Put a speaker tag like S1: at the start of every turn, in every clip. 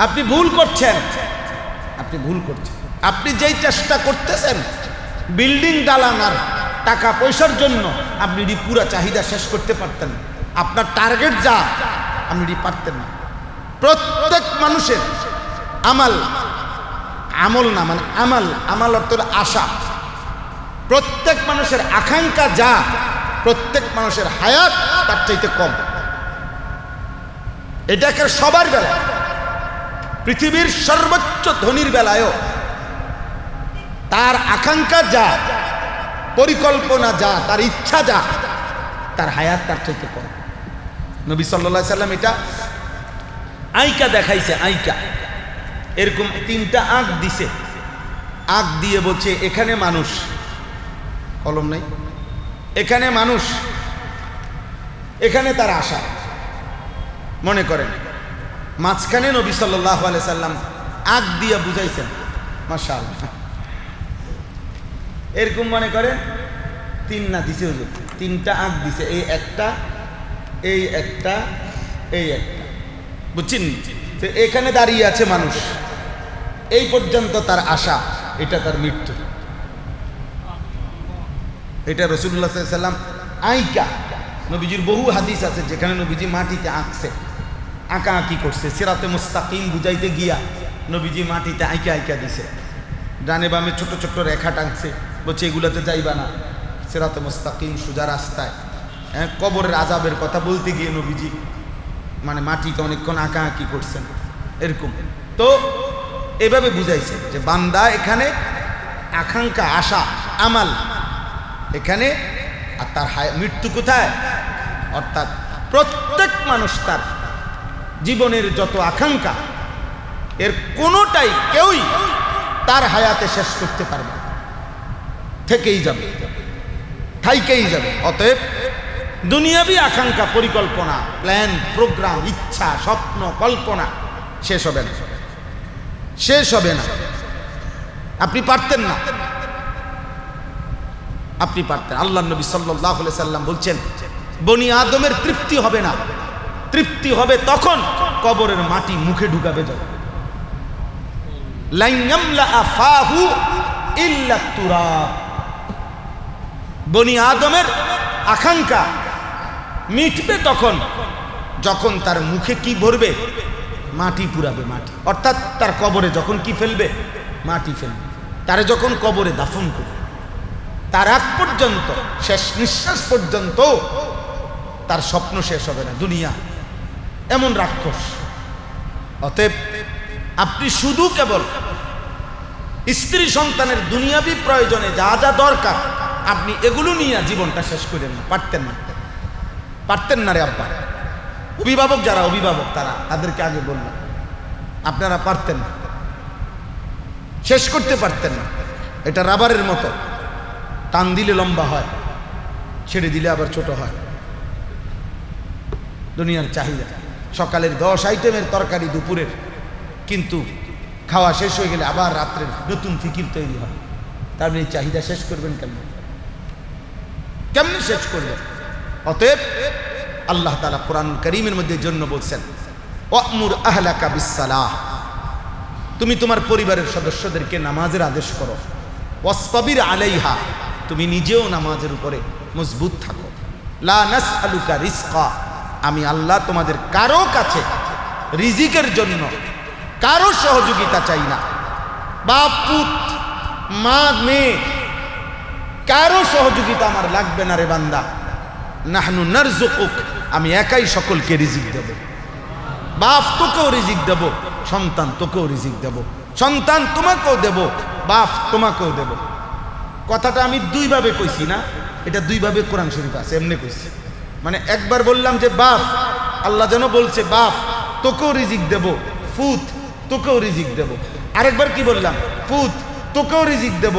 S1: আপনি ভুল করছেন, আপনি ভুল করছেন। আপনি যেই চেষ্টা করতেছেন বিল্ডিং দালানার টাকা পয়সার জন্য, আপনি পুরা চাহিদা শেষ করতে পারতেন না। আপনার টার্গেট যা, আপনি পারতেন না। প্রত্যেক মানুষের আমল না, মানে আমাল অর্থ আশা। প্রত্যেক মানুষের আকাঙ্ক্ষা যা, প্রত্যেক মানুষের হায়াত তার চাইতে কম। এটাকে সবার বেলা, পৃথিবীর সর্বোচ্চ ধনীর বেলায়ও তার আকাঙ্ক্ষা যা, পরিকল্পনা যা, তার ইচ্ছা যা, তার হায়াত তার চাইতে কম। নবী সাল্লাল্লাহু আলাইহি সাল্লাম এটা আইকা দেখাইছে। আইকা এরকম 3টা আঁক দিছে, আঁক দিয়ে বলছে এখানে মানুষ, কলম নাই, এখানে মানুষ, এখানে তার আশা। মনে করেন মাঝখানে নবী সাল্লাল্লাহু আলাইহি সাল্লাম আঁক দিয়ে বুঝাইছেন। মাশাআল্লাহ, এরকম মনে করেন 3 না দিছে হুজুর, 3টা আঁক দিছে, এই একটা, এই একটা, এই একটা, বুঝছেন? তো এখানে দাঁড়িয়ে আছে মানুষ, এই পর্যন্ত তার আশা, এটা তার মৃত্যু। এটা রাসূলুল্লাহ সাল্লাল্লাহু আলাইহি সাল্লাম আইকা। নবীজির বহু হাদিস আছে যেখানে নবীজি মাটিতে আঁকছে, আঁকাআঁকি করছে। সিরাতে মুস্তাকিম বুঝাইতে গিয়া নবীজি মাটিতে আঁকা আঁকা দিছে, ডানে বামে ছোট ছোট রেখা টানছে, বলছে এগুলাতে যাইবা না, সিরাতে মুস্তাকিম সোজা রাস্তায়। হ্যাঁ, কবরের আযাবের কথা বলতে গিয়ে নবীজি মানে মাটিতে অনেকক্ষণ আঁকাআঁকি করছেন, এরকম। তো এভাবে বুঝাইছে যে বান্দা এখানে আকাঙ্ক্ষা, আশা, আমাল এখানে, আর তার মৃত্যু কোথায়? অর্থাৎ প্রত্যেক মানুষ তার জীবনের যত আকাঙ্ক্ষা, এর কোনোটাই কেউই তার হায়াতে শেষ করতে পারবে না, থেকেই যাবে, থাইকেই যাবে। অতএব দুনিয়াবি আকাঙ্ক্ষা, পরিকল্পনা, প্ল্যান, প্রোগ্রাম, ইচ্ছা, স্বপ্ন, কল্পনা শেষ হবে না, শেষ হবে না। আপনি পারতেন না, আপনি পারতেন। আল্লাহ নবী সাল্লাল্লাহু আলাইহি সাল্লাম বলছেন বনি আদমের তৃপ্তি হবে না, তৃপ্তি হবে তখন কবরের মাটি মুখে ঢুকাবে যখন। লান ইয়ামলা আফাহু ইল্লা তুরাব। বনি আদমের আকাঙ্ক্ষা মিটবে তখন যখন তার মুখে কি ভরবে? মাটি পুরাবে, মাটি। অর্থাৎ তার কবরে যখন কি ফেলবে? মাটি ফেলবে। তারে যখন কবরে দাফন করবে, তার আগ পর্যন্ত, শেষ নিঃশ্বাস পর্যন্ত তার স্বপ্ন শেষ হবে না। দুনিয়া এমন রাক্ষস। অতএব আপনি শুধু কেবল স্ত্রী সন্তানের দুনিয়াবি প্রয়োজনে যা যা দরকার, আপনি এগুলো নিয়ে জীবনটা শেষ করেন না। পারতেন না, পারতেন না রে আব্বা। অভিভাবক যারা, অভিভাবক তারা, তাদেরকে আগে বললাম, আপনারা পারতেন না, শেষ করতে পারতেন না। এটা রাবারের মতো, টান দিলে লম্বা হয়, ছেড়ে দিলে আবার ছোট হয়। দুনিয়ার চাহিদা, সকালের 10 আইটেমের তরকারি দুপুরের, কিন্তু খাওয়া শেষ হয়ে গেলে আবার রাত্রের নতুন ফিকির তৈরি হয়। তার মানে চাহিদা শেষ করবেন কেমন? কেমনে শেষ করবেন? অতএব আল্লাহ তাআলা কোরআনুল কারীমের মধ্যে জন্য বলছেন, ওয়া'মুর আহলাকা বিসসালাহ, তুমি তোমার পরিবারের সদস্যদেরকে নামাজের আদেশ করো। ওয়াসতাবির আলাইহা, তুমি নিজেও নামাজের উপরে মজবুত থাকো। লা নাসআলুকা রিজকা, আমি আল্লাহ তোমাদের কারো কাছে রিজিকের জন্য কারো সহযোগিতা চাই না। বাপ পুত, মা মেয়ে, কারো সহযোগিতা আমার লাগবে না রে বান্দা। নাহনু নারযুকুক, আমি একাই সকলকে রিজিক দেব। বাপ তোকেও রিজিক দেব, সন্তান তোকেও রিজিক দেব, সন্তান তোমাকেও দেব, বাপ তোমাকেও দেব। কথাটা আমি 2 ভাবে কইছি না, এটা 2 ভাবে কোরআন শরীফ আছে, এমনি কইছি। মানে একবার বললাম যে বাপ, আল্লাহ যেন বলছে বাপ তোকেও রিজিক দেব, ফুত তোকেও রিজিক দেব। আরেকবার কি বললাম? ফুত তোকেও রিজিক দেব,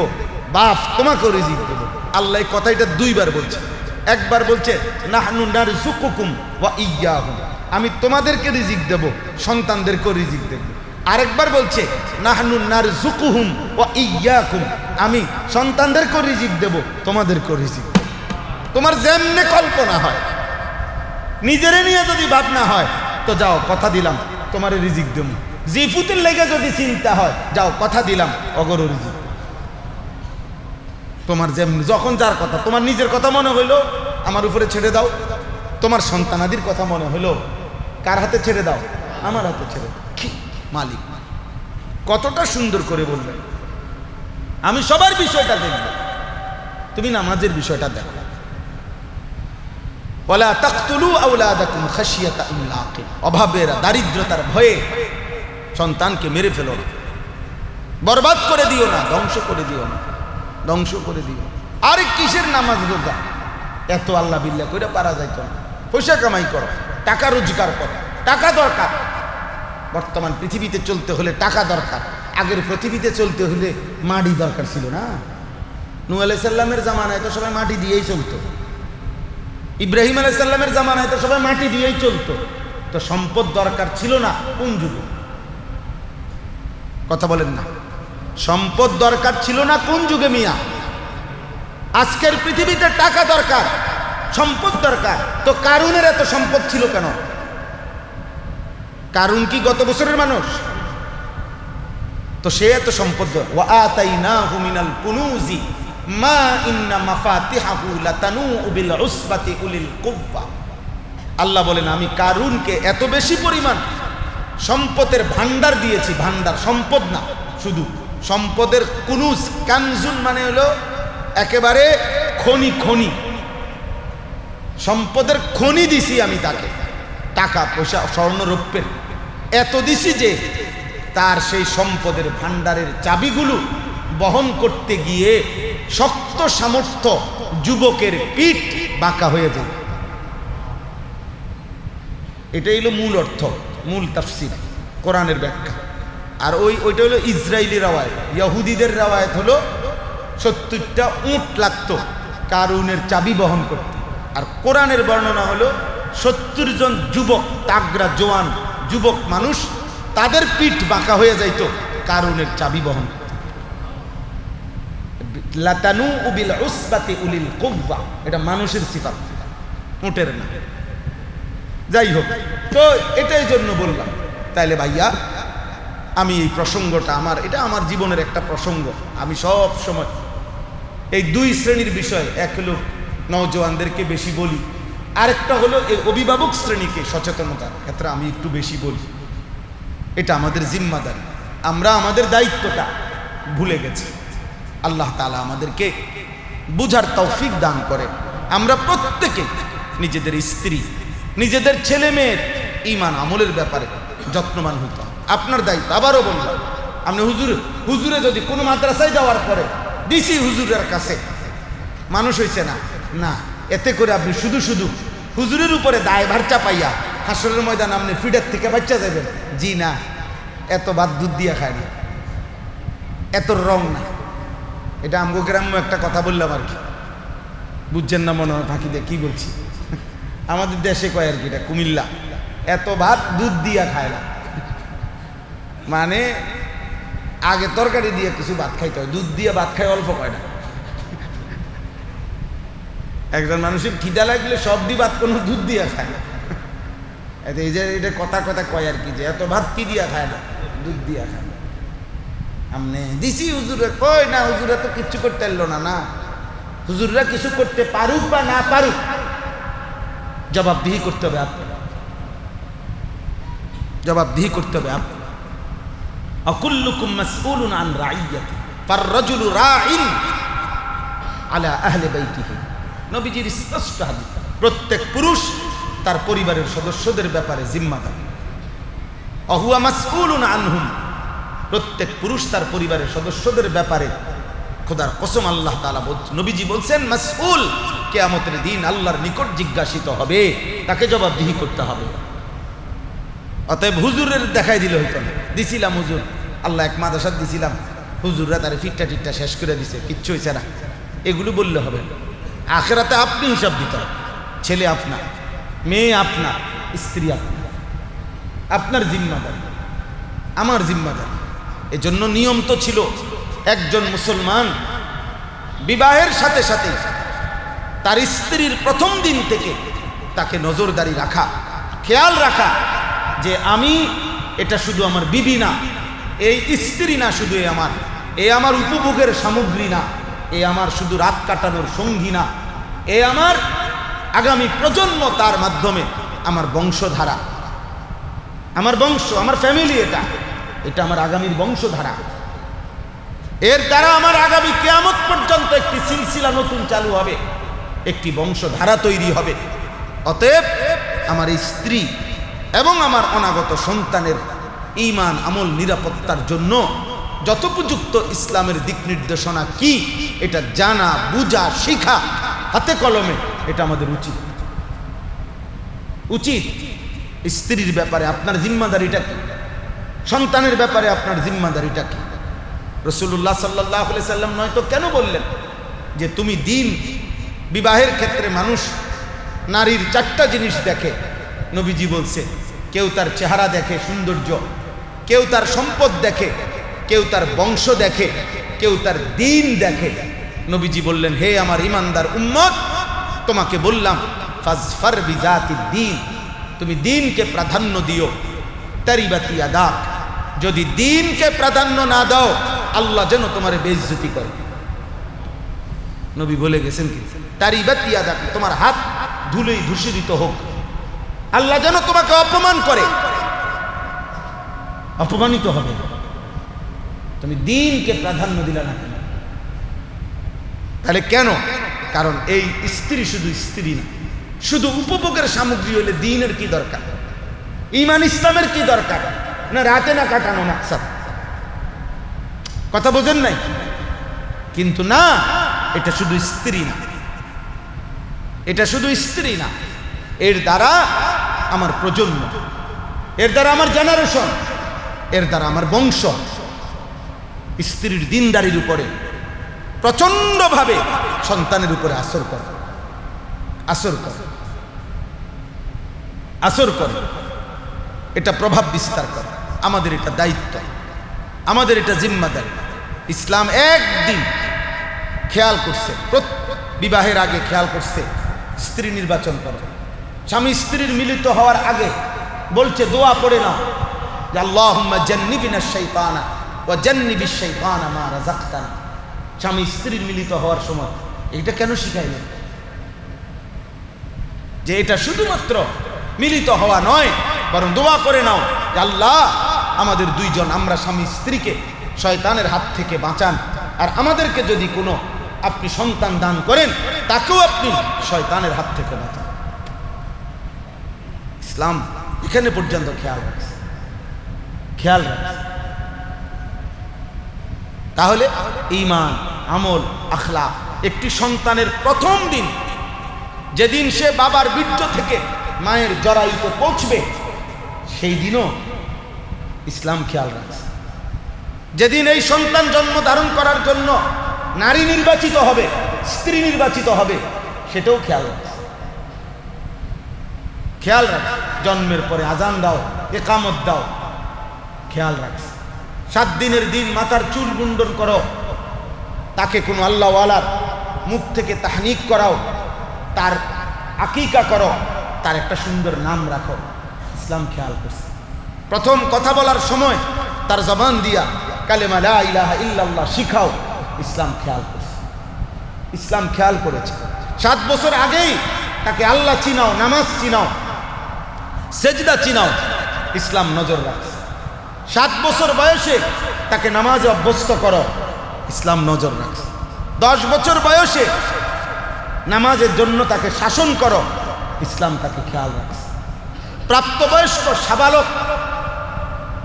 S1: বাপ তোমাকেও রিজিক দেব। আল্লাহ এই কথাটা 2 বার বলছে। একবার বলছে নাহনু নারযুকুকুম ওয়া ইয়্যাহুম, আমি তোমাদেরকে রিজিক দেব, সন্তানদেরকেও রিজিক দেব। আরেকবার বলছে নাহনু নারযুকুহুম ওয়া ইয়্যাকুম, আমি সন্তানদেরকেও রিজিক দেব, তোমাদেরকেও রিজিক দেব। তোমার যেমনে কল্পনা হয়, নিজেরে নিয়ে যদি ভাবনা হয়, তো যাও কথা দিলাম তোমারে রিজিক দেব, জিফুতের লেগে যদি চিন্তা হয়, যাও কথা দিলাম অগরুর জি, তোমার যেমন যখন যার কথা, তোমার নিজের কথা মনে হইলো আমার উপরে ছেড়ে দাও, তোমার সন্তানাদির কথা মনে হইলো কার হাতে ছেড়ে দাও, আমার হাতে ছেড়ে দাও। কি মালিক কতটা সুন্দর করে বললেন, আমি সবার বিষয়টা দেখব, তুমি নামাজের বিষয়টা দেখো। ওয়ালা তাকতুলু আওলাদাকুম খাশিয়াতা ইমলাক, অভাবের দারিদ্রতার ভয়ে সন্তানকে মেরে ফেলো না, বরবাদ করে দিও না, ধ্বংস করে দিও না, ধ্বংস করে দিও। আরে কিসের নামাজ রোজা, এত আল্লাহ বিল্লাহ করে পারা যাইতো না। পয়সা কামাই করো, টাকা রোজগার করো, টাকা দরকার। বর্তমান পৃথিবীতে চলতে হলে টাকা দরকার, আগের পৃথিবীতে চলতে হলে মাটি দরকার ছিল না। নূহ আলাইহিস সালামের জামানায় তো সবাই মাটি দিয়েই চলতো, ইব্রাহিম আলাইহিস সালামের জামানায় তো সবাই মাটি দিয়েই চলতো। তো সম্পদ দরকার ছিল না কোন যুগে? কথা বলেন না, সম্পদ দরকার ছিল না কোন যুগে মিয়া? আজকের পৃথিবীতে টাকা দরকার, সম্পদ দরকার। তো কারুনের এত সম্পদ ছিল কেন? কারুন কি গত বছরের মানুষ? তো সে এত সম্পদ। ওয়া আতাইনাহু মিনাল কুনুজি মা ইন্না মাফাতিহাহু লাতানূউ বিল উসবাতি উলিল কুওয়া। আল্লাহ বলেন আমি কারুনকে এত বেশি পরিমাণ সম্পদের ভান্ডার দিয়েছি, ভান্ডার, সম্পদ না শুধু, সম্পদের কুনুজ, কানজুন মানে হলো একেবারে খনি, খনি, সম্পদের খনি দিছি আমি তাকে, টাকা পয়সা স্বর্ণ রৌপ্যের এত দিছি যে তার সেই সম্পদের ভান্ডারের চাবিগুলো বহন করতে গিয়ে শক্ত সামর্থ্য যুবকের পিঠ বাঁকা হয়ে যায়। এটাই হলো মূল অর্থ, মূল তাফসীর, কোরআনের ব্যাখ্যা। আর ওইটা হলো ইসরায়েলি রাওয়ায়াত। ইহুদিদের রাওয়ায়াত হলো 70টা উট লাগতো কারুনের চাবি বহন করতে, আর কোরআনের বর্ণনা হলো 70 জন যুবক, তাগড়া জোয়ান যুবক মানুষ, তাদের পিঠ বাঁকা হয়ে যাইত কারুনের চাবি বহন করতে। লাতানূউ বিল উসবাতি উলিল কুওয়া, এটা মানুষের সিফাত, উটের না। যাই হোক, তো এটাই জন্য বললাম। তাইলে ভাইয়া আমি এই প্রসঙ্গটা এটা আমার জীবনের একটা প্রসঙ্গ। আমি সব সময় এই দুই শ্রেণীর বিষয়, এক হলো নওজওয়ানদেরকে বেশি বলি, আরেকটা হলো এই অভিভাবক শ্রেণীকে সচেতনতার ক্ষেত্রে আমি একটু বেশি বলি। এটা আমাদের জিম্মাদারি, আমরা আমাদের দায়িত্বটা ভুলে গেছি। আল্লাহ তাআলা আমাদেরকে বুঝার তৌফিক দান করে। আমরা প্রত্যেকে নিজেদের স্ত্রী, নিজেদের ছেলে মেয়ের ঈমান আমলের ব্যাপারে যত্নবান হইতে হবে। আপনার দায়িত্ব। আবারও বললাম, আপনি হুজুরে যদি কোনো মাদ্রাসায় যাওয়ার পরে দিছি হুজুরের কাছে, মানুষ হইছে না, না, এতে করে আপনি শুধু শুধু হুজুরের উপরে দায়ভার চাপাইয়া হাসরের ময়দান আপনি ফিডার থেকে বাচ্চা যাবেন। জি না, এত ভাত দুধ দিয়া খায় না, এত রং না। এটা আমগো গ্রাম্য একটা কথা বললাম আর কি, বুঝছেন না মনে হয়, ফাঁকি দিয়ে কি বলছি। আমাদের দেশে কয় আর কি, এটা কুমিল্লা, এত ভাত দুধ দিয়া খায় না, মানে আগে তরকারি দিয়ে কিছু ভাত খাইতে হয়, দুধ দিয়ে ভাত খায় অল্প কয় না। একজন মানুষের খিদা লাগলে সব দিয়ে ভাত, কোনো দুধ দিয়া খায় না। এই যে এটা কথা কথা কয় আর কি, যে এত ভাত কি দিয়া খায় না, দুধ দিয়া খায় না। আমনে দিছি হুজুরে, কই না হুজুরা তো কিচ্ছু করতে পারলো না। না, হুজুররা কিছু করতে পারুক বা না পারুক, জবাবদিহি করতে হবে আপনার, জবাবদিহি করতে হবে আপনার। আকুল্লুকুম মাসউলুন আন রাইয়াতি ফাররাজুলু রাইন আলা আহলি বাইতিহি। নবীজির স্পষ্ট হাদিস, প্রত্যেক পুরুষ তার পরিবারের সদস্যদের ব্যাপারে জিম্মাদার। আহুয়া মাসউলুন আনহুম, প্রত্যেক পুরুষ তার পরিবারের সদস্যদের ব্যাপারে খোদার কসম আল্লাহ তাআলা নবীজি বলছেন মাসউল, কিয়ামতের দিন আল্লাহর নিকট জিজ্ঞাসিত হবে, তাকে জবাবদিহি করতে হবে। অতএব হুজুরের দেখাই দিলে হইতো না, দিছিলাম হুজুর, আল্লাহ এক মাদ্রাসা দিছিলাম, হুজুররা তার ফিটটা টিটটা শেষ করে দিছে, কিচ্ছু হয়েছে না, এগুলো বললে হবে। আখিরাতে আপনি হিসাব দিতে হবে। ছেলে আপনার, মেয়ে আপনার, স্ত্রী আপনার, আপনার জিম্মাদারি, আমার জিম্মাদারি। এজন্য নিয়ম তো ছিল, একজন মুসলমান বিবাহের সাথে সাথে তার স্ত্রীর প্রথম দিন থেকে তাকে নজরদারি রাখা, খেয়াল রাখা যে আমি এটা শুধু আমার বিবি না, এই স্ত্রী না, শুধু এ আমার উপভোগের সামগ্রী না, এ আমার শুধু রাত কাটানোর সঙ্গী না, এ আমার আগামী প্রজন্ম, তার মাধ্যমে আমার বংশধারা, আমার বংশ, আমার ফ্যামিলি, এটা আমার আগামীর বংশধারা। এর দ্বারা আমার আগামী কিয়ামত পর্যন্ত একটি সিলসিলা নতুন চালু হবে, একটি বংশধারা তৈরি হবে। অতএব আমার এই স্ত্রী এবং আমার অনাগত সন্তানের ঈমান, আমল, নিরাপত্তার জন্য যথোপযুক্ত ইসলামের দিক নির্দেশনা কি, এটা জানা, বুঝা, শিখা হাতে কলমে, এটা আমাদের উচিত। স্ত্রীর ব্যাপারে আপনার জিম্মাদারিটা কি? সন্তানের ব্যাপারে আপনার জিম্মাদারিটা কি? রাসূলুল্লাহ সাল্লাল্লাহু আলাইহি সাল্লাম নয়তো কেন বললেন যে তুমি দিন, বিবাহের ক্ষেত্রে মানুষ নারীর 4টা জিনিস দেখে। নবীজি বলছে, কেউ তার চেহারা দেখে, সৌন্দর্য, কেউ তার সম্পদ দেখে, কেউ তার বংশ দেখে, কেউ তার দিন দেখে। নবীজি বললেন, হে আমার ইমানদার উম্মত, তোমাকে বললাম ফাজফার বিজাতিদ দ্বীন, তুমি দিনকে প্রাধান্য দিও। তারিবাতি ইয়াদাক, যদি দিনকে প্রাধান্য না দাও, আল্লাহ যেন তোমার বেইজ্জতি করে। নবী বলে গেছেন কি, তারিবাতি ইয়াদাক, তোমার হাত ধুলোয় ধূসরিত হোক, আল্লাহ যেন তোমাকে অপমান করে। অপমানিত হবে তুমি দিনকে প্রাধান্য দিলে না কেন? তাহলে কেন? কারণ এই স্ত্রী শুধু স্ত্রী না, শুধু উপভোগের সামগ্রী হলে দিনের কি দরকার, ঈমান ইসলামের কি দরকার? না রাতে না কাটানো মাকসাদ। কথা বোঝেন নাই? কিন্তু না, এটা শুধু স্ত্রী না, এটা শুধু স্ত্রী না, এর দ্বারা আমার প্রজন্ম, এর দ্বারা আমার জেনারেশন, এর দ্বারা আমার বংশ স্ত্রীর দিনদারির উপরে প্রচন্ডভাবে সন্তানের উপরে আসর করে, আসর করে, আসর করে, এটা প্রভাব বিস্তার করে। আমাদের এটা দায়িত্ব, আমাদের এটা জিম্মাদারি। ইসলাম একদিন খেয়াল করছে, বিবাহের আগে খেয়াল করছে, স্ত্রী নির্বাচন করো। স্বামী স্ত্রীর মিলিত হওয়ার আগে বলছে দোয়া পড়ে নাও যে আল্লাহুম্মা জান্নিবিনাশ শাইতানা ওয়া জান্নিবিশ শাইতানা মা রাযাকতানা। স্বামী স্ত্রীর মিলিত হওয়ার সময় এটা কেন শিখাইলেন? যে এটা শুধুমাত্র মিলিত হওয়া নয়, বরং দোয়া করে নাও যে আল্লাহ আমাদের দুইজন, আমরা স্বামী স্ত্রীকে শয়তানের হাত থেকে বাঁচান, আর আমাদেরকে যদি কোনো আপনি সন্তান দান করেন, তাকেও আপনি শয়তানের হাত থেকে বাঁচান। ইসলাম এখানে পর্যন্ত খেয়াল রাখছে, খেয়াল রাখছে। তাহলে ঈমান, আমল, আখলাক, একটি সন্তানের প্রথম দিন, যেদিন সে বাবার বীর্য থেকে মায়ের জরায়ুতে পৌঁছবে, সেই দিনও ইসলাম খেয়াল রাখছে। যেদিন এই সন্তান জন্ম ধারণ করার জন্য নারী নির্বাচিত হবে, স্ত্রী নির্বাচিত হবে, সেটাও খেয়াল রাখছে। খেয়াল রাখছে। জন্মের পরে আজান দাও, ইকামত দাও, খেয়াল রাখছে। 7 দিনের দিন মাথার চুল মুন্ডন করো, তাকে কোনো আল্লাহওয়ালার মুখ থেকে তাহনিক করাও, তার আকিকা করো, তার একটা সুন্দর নাম রাখো। ইসলাম খেয়াল করছে। প্রথম কথা বলার সময় তার জবান দিয়া কালেমা লা ইলাহা ইল্লাল্লাহ শিখাও। ইসলাম খেয়াল করছে, ইসলাম খেয়াল করেছে। 7 বছর আগেই তাকে আল্লাহ চিনাও, নামাজ চিনাও, সেজদা চিনাও, ইসলাম নজর রাখছে। 7 বছর বয়সে তাকে নামাজে অভ্যস্ত করো, ইসলাম নজর রাখছে। 10 বছর বয়সে নামাজের জন্য তাকে শাসন করো, ইসলাম তাকে খেয়াল রাখছে। প্রাপ্তবয়স্ক সাবালক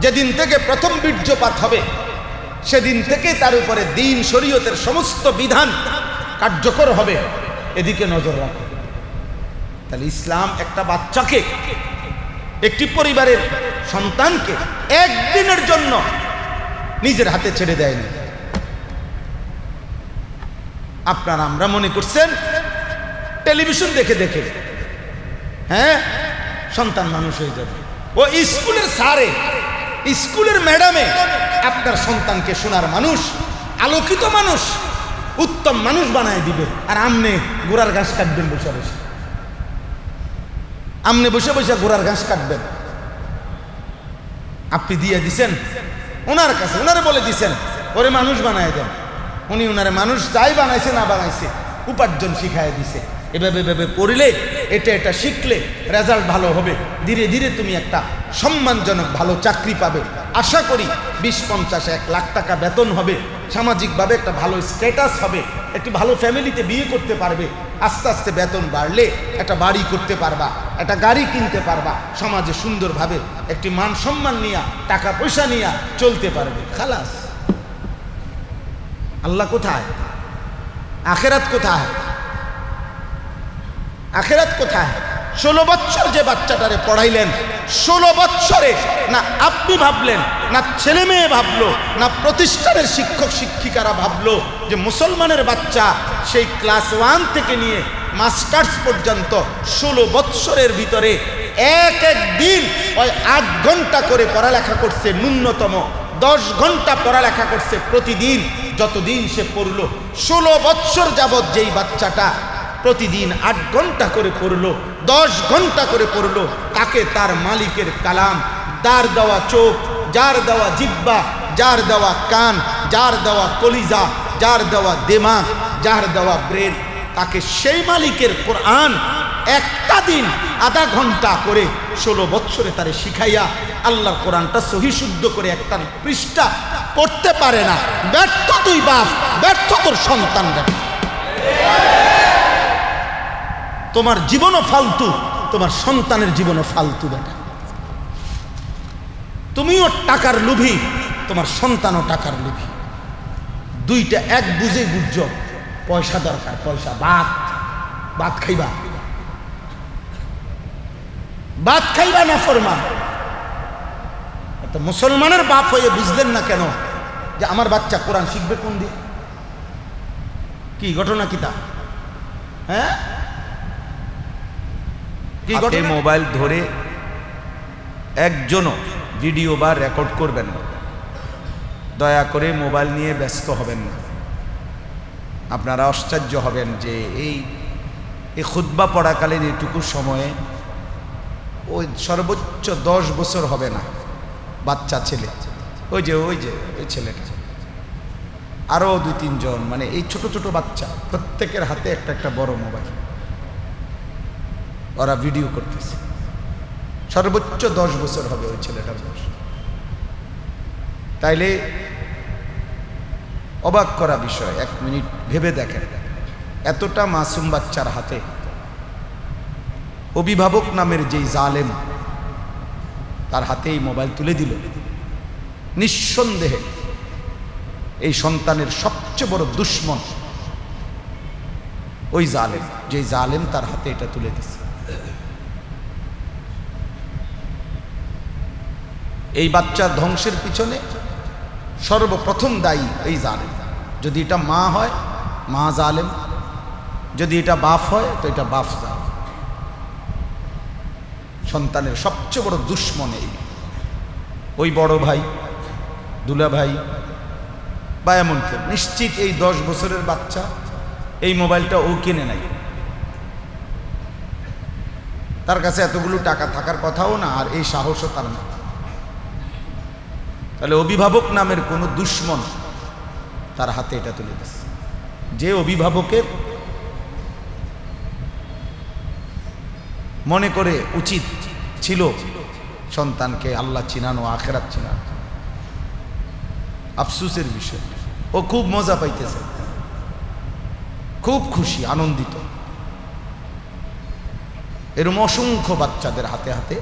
S1: যেদিন থেকে প্রথম বীর্যপাত হবে, সেদিন থেকে তার উপরে দ্বীন শরীয়তের সমস্ত বিধান কার্যকর হবে, এদিকে নজর রাখো। তাহলে ইসলাম একটা বাচ্চাকে, একটি পরিবারের সন্তানকে একদিনের জন্য নিজের হাতে ছেড়ে দেয়নি। আপনারা আমরা মনে করছেন টেলিভিশন দেখে দেখে হ্যাঁ সন্তান মানুষ হয়ে যাবে। ও স্কুলের স্যারে, স্কুলের ম্যাডামে আপনার সন্তানকে সোনার মানুষ, আলোকিত মানুষ, উত্তম মানুষ বানায় দিবে, আর আমনে গোড়ার ঘাস কাটবেন বসে বসে, আমনে বসে বসে গোড়ার ঘাস কাটবেন। আপনি দিয়ে দিছেন ওনার কাছে, ওনারে বলে দিছেন ওরে মানুষ বানায় দেন। উনি ওনারে মানুষ যাই বানাইছে না বানাইছে উপার্জন শিখায় দিছে। এভাবে এভাবে পড়লে এটা শিখলে রেজাল্ট ভালো হবে, ধীরে ধীরে তুমি একটা সম্মানজনক ভালো চাকরি পাবে। আশা করি 20-50-1 লাখ টাকা বেতন হবে, সামাজিকভাবে একটা ভালো স্ট্যাটাস হবে, একটি ভালো ফ্যামিলিতে বিয়ে করতে পারবে। আস্তে আস্তে বেতন বাড়লে একটা বাড়ি করতে পারবা, একটা গাড়ি কিনতে পারবা, সমাজে সুন্দরভাবে একটি মান সম্মান নিয়ে টাকা পয়সা নিয়ে চলতে পারবে। খালাস। আল্লাহ কোথায়? আখেরাত কোথায়? আখেরাত কোথায়? 16 বছর যে বাচ্চাটারে পড়াইলেন, 16 বছরে না আপনি ভাবলেন, না ছেলে মেয়ে ভাবলো, না প্রতিষ্ঠানের শিক্ষক শিক্ষিকারা ভাবলো যে মুসলমানের বাচ্চা সেই ক্লাস 1 থেকে নিয়ে মাস্টার্স পর্যন্ত 16 বছরের ভিতরে এক দিন ওই 8 ঘন্টা করে পড়ালেখা করছে, ন্যূনতম 10 ঘন্টা পড়ালেখা করছে প্রতিদিন। যতদিন সে পড়লো, 16 বছর যাবৎ যেই বাচ্চাটা প্রতিদিন 8 ঘন্টা করে পড়লো, 10 ঘন্টা করে পড়লো, তাকে তার মালিকের কালাম, যার দেওয়া চোখ, যার দেওয়া জিহ্বা, যার দেওয়া কান, যার দেওয়া কলিজা, যার দেওয়া দিমাগ, যার দেওয়া ব্রেন, তাকে সেই মালিকের কোরআন একটা দিন আধা ঘন্টা করে 16 বছরে তারে শিখাইয়া আল্লাহর কোরআনটা সহি শুদ্ধ করে একটা পৃষ্ঠা পড়তে পারে না। ব্যর্থ তুই বাপ, ব্যর্থ তোর সন্তান। তোমার জীবনও ফালতু, তোমার সন্তানের জীবনও ফালতু বেটা। তুমিও টাকার লোভী, তোমার সন্তানও টাকার লোভী। দুইটা এক বুঝে বুঝছ, পয়সা দরকার, পয়সা। ভাত খাইবা, ভাত খাইবা না ফরমান। মুসলমানের বাপ হয়ে বুঝলেন না কেন যে আমার বাচ্চা কোরআন শিখবে কোন দিন? কি ঘটনা কি তা? হ্যাঁ, হাতে মোবাইল ধরে একজনও ভিডিও বা রেকর্ড করবেন না। দয়া করে মোবাইল নিয়ে ব্যস্ত হবেন না। আপনারা আশ্চর্য হবেন যে এই খুতবা পড়াকালীন এটুকু সময়ে ওই সর্বোচ্চ 10 বছর হবে না বাচ্চা ছেলে, ওই ছেলেটা, আরও 2-3 জন, মানে এই ছোট ছোট বাচ্চা, প্রত্যেকের হাতে একটা বড় মোবাইল, ওরা ভিডিও করতেছে। সর্বোচ্চ 10 বছর হবে ওই ছেলেটার বয়স। তাইলে অবাক করা বিষয়। 1 মিনিট ভেবে দেখেন, এতটা মাসুম বাচ্চার হাতে অভিভাবক নামের যেই জালেম তার হাতে এই মোবাইল তুলে দিল। নিঃসন্দেহে এই সন্তানের সবচেয়ে বড় দুশ্মন ওই জালেম, যে জালেম তার হাতে এটা তুলে দিছে। এই বাচ্চার ধ্বংসের পিছনে সর্বপ্রথম দায়ী এই জালেম। যদি এটা মা হয়, মা জালেম; যদি এটা বাপ হয়, তো এটা বাপ জালেম। সন্তানের সবচেয়ে বড় দুশ্মন এই। ওই বড় ভাই, দুলা ভাই বা এমন কেউ নিশ্চিত এই 10 বছরের বাচ্চা এই মোবাইলটা ও কিনে নাই। তার কাছে এতগুলো টাকা থাকার কথাও না, আর এই সাহসও তার না। তাহলে অভিভাবক নামের কোনো দুশ্মন তার হাতে এটা তুলে দিচ্ছে। যে অভিভাবকের মনে করে উচিত ছিল সন্তানকে আল্লাহ চিনানো, আখেরাত চিনানো, আফসোসের বিষয় ও খুব মজা পাইতেছে, খুব খুশি, আনন্দিত। এরকম অসংখ্য বাচ্চাদের হাতে হাতে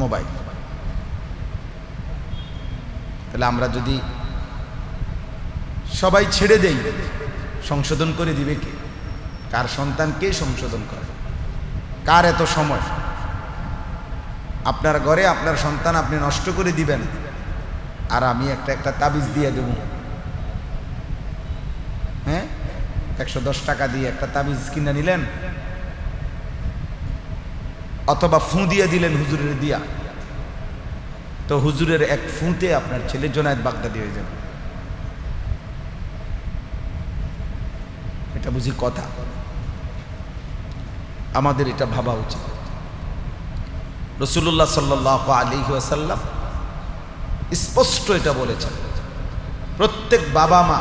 S1: মোবাইল। তাহলে আমরা যদি সবাই ছেড়ে দেই, সংশোধন করে দিবে কে? কার সন্তান কে সংশোধন করে? কার এত সময়? আপনার ঘরে আপনার সন্তান আপনি নষ্ট করে দিবেন, আর আমি একটা তাবিজ দিয়ে দেব। হ্যাঁ, 110 টাকা দিয়ে একটা তাবিজ কিনে নিলেন, অথবা ফু দিয়ে দিলেন হুজুরের দিয়া, তো হুজুরের এক ফুঁতে আপনার ছেলে জোনায়েদ বাগদাদি হয়ে যাবে। এটা বুঝি কথা? আমাদের এটা ভাবা উচিত। রাসূলুল্লাহ সাল্লাল্লাহু আলাইহি ওয়াসাল্লাম স্পষ্ট এটা বলেছেন, প্রত্যেক বাবা মা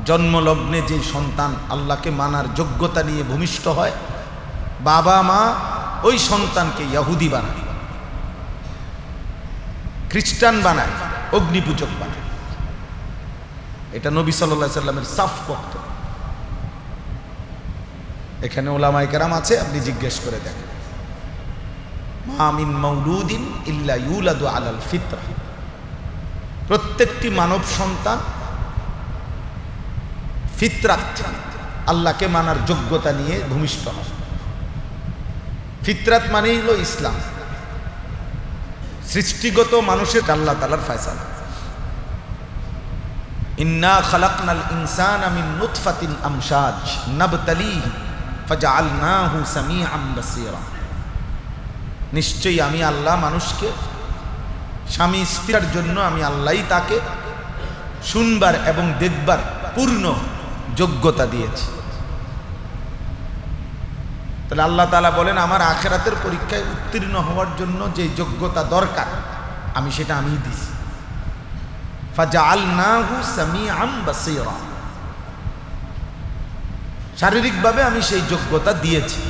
S1: জন্মলগ্নে যে সন্তান আল্লাহকে মানার যোগ্যতা নিয়ে ভূমিষ্ঠ হয়, বাবা মা ওই সন্তানকে ইহুদি বানায়, খ্রিস্টান বানায়, অগ্নিপূজক বানায়। এটা নবী সাল্লাল্লাহু আলাইহি সাল্লামের সাফ বক্তব্য। এখানে ওলামায়ে কেরাম আছে, আপনি জিজ্ঞেস করে দেখেন। মা মিন মাউলুদিন ইল্লা ইউলাদু আলাল ফিতরা, প্রত্যেকটি মানব সন্তান ফিতরাত, আল্লাহকে মানার যোগ্যতা নিয়ে ভূমিষ্ঠ হয়। ফিতরাত মানেই হলো ইসলাম, সৃষ্টিগত মানুষের আল্লাহ তাআলার ফয়সালা। ইন্না খালাকনাল ইনসানা মিন নুতফাতিন আমশাজ নাবতালিহি ফাজআলনাহু সামিআন বাসীরা, নিশ্চয়ই আমি আল্লাহ মানুষকে স্বামী স্ত্রীর জন্য আমি আল্লাহই তাকে শুনবার এবং দেখবার পূর্ণ যোগ্যতা দিয়েছি। তাহলে আল্লাহ তাআলা বলেন, আমার আখিরাতের পরীক্ষায় উত্তীর্ণ হওয়ার জন্য যে যোগ্যতা দরকার আমি সেটা আমিই দিছি। ফাজআলনাহু সামিআন বাসীরা, শারীরিকভাবে আমি সেই যোগ্যতা দিয়েছি।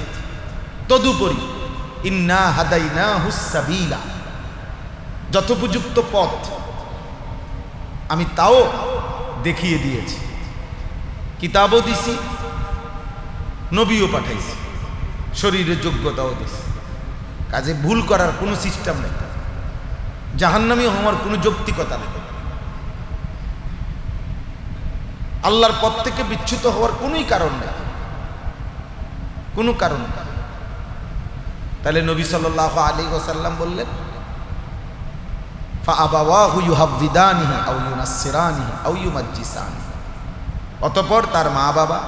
S1: তদুপরি ইন্না হাদাইনাহুস সাবিলা, যথোপযুক্ত পথ আমি তাও দেখিয়ে দিয়েছি, কিতাবও দিছি, নবীও পাঠাইছি, শরীরের যোগ্যতাও দিছি। কাজে ভুল করার কোনো সিস্টেম নেই, জাহান্নামী হওয়ার কোনো যৌক্তিকতা নেই, আল্লাহর পথ থেকে বিচ্যুত হওয়ার কোনোই কারণ নেই, কোনো কারণ নেই। তাহলে নবী সাল্লাল্লাহু আলাইহি ওয়াসাল্লাম বললেন, ফাআবাওয়াহু ইউহাব্বিদানিহি আও ইউনাসসিরানিহি আও ইউমাজ্জিসানিহি, অতঃপর তার মা বাবা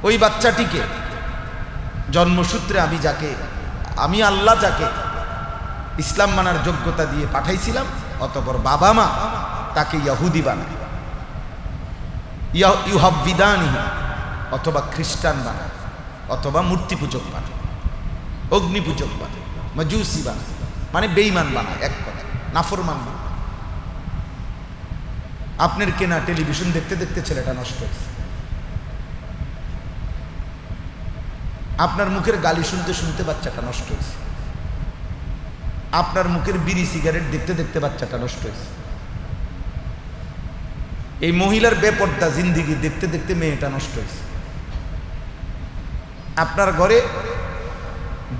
S1: ওই বাচ্চাটিকে জন্মসূত্রে আমি আল্লাহ যাকে ইসলাম মানার যোগ্যতা দিয়ে পাঠাইছিলাম, অতঃপর বাবা মা তাকে ইহুদি বানায়, ইউহাব্বিদানিহি অথবা খ্রিস্টান বানায়, অথবা মূর্তি পূজক বানায়, অগ্নিপূজক বানায়, মাজুসি বানায়, মানে বেঈমান বানায়, এক কথা নাফরমান বানায়। আপনার কেনা টেলিভিশন দেখতে দেখতে ছেলেটা নষ্ট হয়েছে, আপনার মুখের গালি শুনতে শুনতে বাচ্চাটা নষ্ট হয়েছে, আপনার মুখের বিড়ি সিগারেট দেখতে দেখতে বাচ্চাটা নষ্ট হয়েছে, এই মহিলার বেপর্দা জিন্দিগি দেখতে দেখতে মেয়েটা নষ্ট হয়েছে, আপনার ঘরে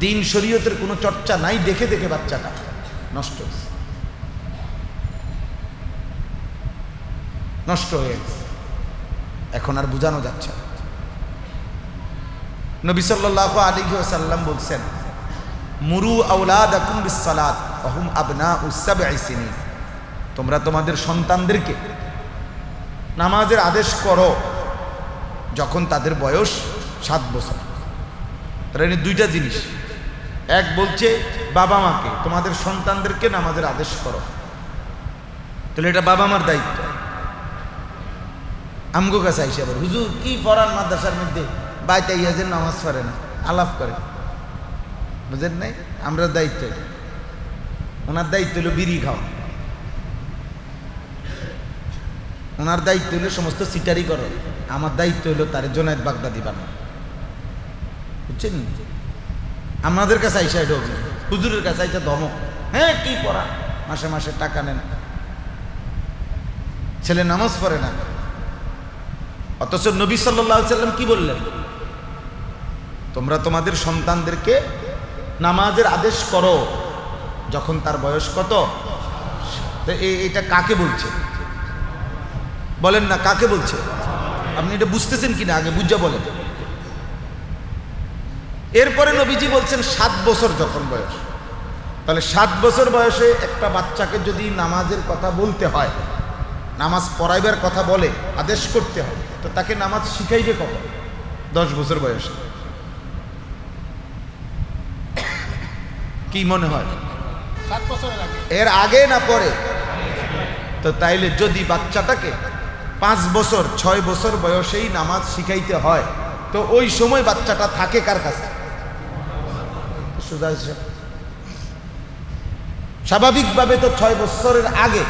S1: দিন শরীয়তের কোনো চর্চা নাই দেখে দেখে বাচ্চাটা নষ্ট হয়েছে, নষ্ট হয়ে গেছে, এখন আর বোঝানো যাচ্ছে না। নবী সাল্লাল্লাহু আলাইহি ওয়াসাল্লাম বলছেন, মুরু আওলাদাকুম বিসসালাত ওয়া হুম আবনাউ সাবঈ সিনিন, তোমরা তোমাদের সন্তানদেরকে নামাজের আদেশ করো যখন তাদের বয়স 7 বছর। তাহলে দুইটা জিনিস, এক বলছে বাবা মাকে তোমাদের সন্তানদেরকে নামাজের আদেশ করো, তাহলে এটা বাবা মার দায়িত্ব। আমগো কাছে আইসা আবার হুজুর কি পড়ান মাদ্রাসার মধ্যে, বাইতে ইয়াজের নামাজ পড়ে না, আলাপ করে, বুঝেন নাই? আমরা দায়িত্ব, ওনার দায়িত্ব হলো বিড়ি খাওয়া, ওনার দায়িত্ব হলো সমস্ত সিটারি করো, আমার দায়িত্ব হলো তার জোনায়েদ বাগদাদি বানানো, বুঝছেন? আমাদের কাছে আইসা এটা হুজুরের কাছে আইসা ধমক, হ্যাঁ কি পড়া, মাসে মাসে টাকা নেন, ছেলে নামাজ পড়ে না। অথচ নবী সাল্লাল্লাহু আলাইহি ওয়াসাল্লাম কি বললেন? তোমরা তোমাদের সন্তানদেরকে নামাজের আদেশ করো যখন তার বয়স কত। এটা কাকে বলছে বলেন না, কাকে বলছে? আপনি এটা বুঝতেছেন কিনা আগে বুঝা বলেন। এরপরে নবীজি বলছেন 7 বছর যখন বয়স, তাহলে 7 বছর বয়সে একটা বাচ্চাকে যদি নামাজের কথা বলতে হয়, নামাজ পড়াইবার কথা বলে, আদেশ করতে হয়, তো তাকে নামাজ শিখাইবে কখন? 10 বছর বয়সে। কি মনে হয়?
S2: 7 বছরের আগে,
S1: এর আগে না পরে? তো তাইলে যদি বাচ্চাটাকে 5 বছর 6 বছর বয়সেই নামাজ শিখাইতে হয়, তো ওই সময় বাচ্চাটা থাকে কার কাছে? সোজা হিসাব। স্বাভাবিকভাবে তো 6 বছরের আগে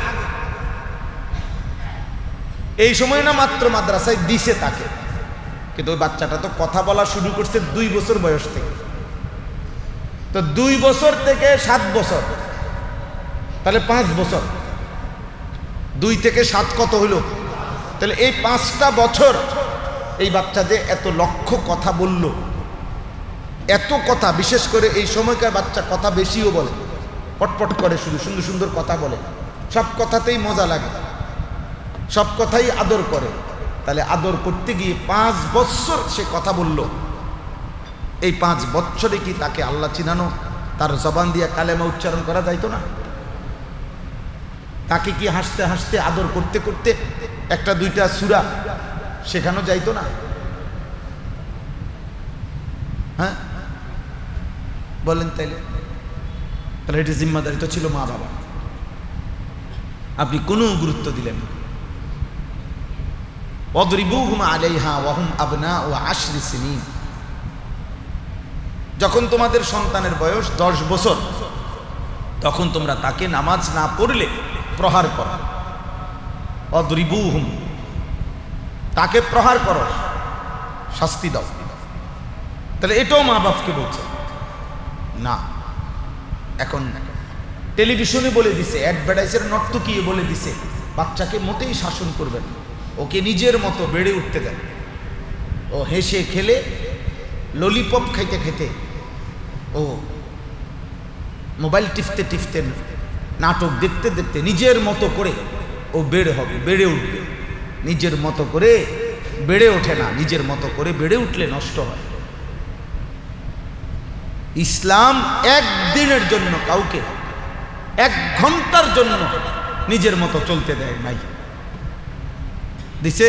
S1: এই সময় না মাত্র মাদ্রাসায় দিছে তাকে, কিন্তু ওই বাচ্চাটা তো কথা বলা শুরু করছে 2 বছর বয়স থেকে। তো 2 বছর থেকে 7 বছর, তাহলে 5 বছর, 2 থেকে 7 কত হইল? তাহলে এই 5টা বছর এই বাচ্চা যে এত লক্ষ কথা বলল, এত কথা, বিশেষ করে এই সময়কার বাচ্চা কথা বেশিও বলে, পটপট করে, শুধু সুন্দর সুন্দর কথা বলে, সব কথাতেই মজা লাগে, সব কথাই আদর করে। তাহলে আদর করতে গিয়ে 5 বছর সে কথা বলল। এই 5 বছরে কি তাকে আল্লাহ চিনানো, তার জবান দিয়ে কালেমা উচ্চারণ করা যাইতো না? তাকে কি হাসতে হাসতে আদর করতে করতে 1-2টা সূরা শেখানো যাইতো না? হ্যাঁ বলেন। তাহলে এটি জিম্মাদারি তো ছিল মা বাবা, আপনি কোনো গুরুত্ব দিলেন না। ওয়াদরিবুহুম আলাইহা ওয়া হুম আবনাউ 10 সিনিন। যখন তোমাদের সন্তানের বয়স 10 বছর, তখন তোমরা তাকে নামাজ না পড়লে প্রহার করো। ওয়াদরিবুহুম, তাকে প্রহার করো, শাস্তি দাও। তাহলে এটাও মা বাপকে বলছে না। এখন টেলিভিশনে বলে দিছে, অ্যাডভার্টাইজের নর্তকী বলে দিছে, বাচ্চাকে মোটেই শাসন করবেন, ওকে নিজের মতো বেড়ে উঠতে দেন। ও হেসে খেলে, ললিপপ খাইতে খাইতে, ও মোবাইল টিপতে টিপতে, নাটক দেখতে দেখতে নিজের মতো করে ও বেড়ে হবে, বেড়ে উঠবে। নিজের মতো করে বেড়ে ওঠে না, নিজের মতো করে বেড়ে উঠলে নষ্ট হয়। ইসলাম একদিনের জন্য কাউকে 1 ঘন্টার জন্য নিজের মতো চলতে দেয় নাই। দিছে?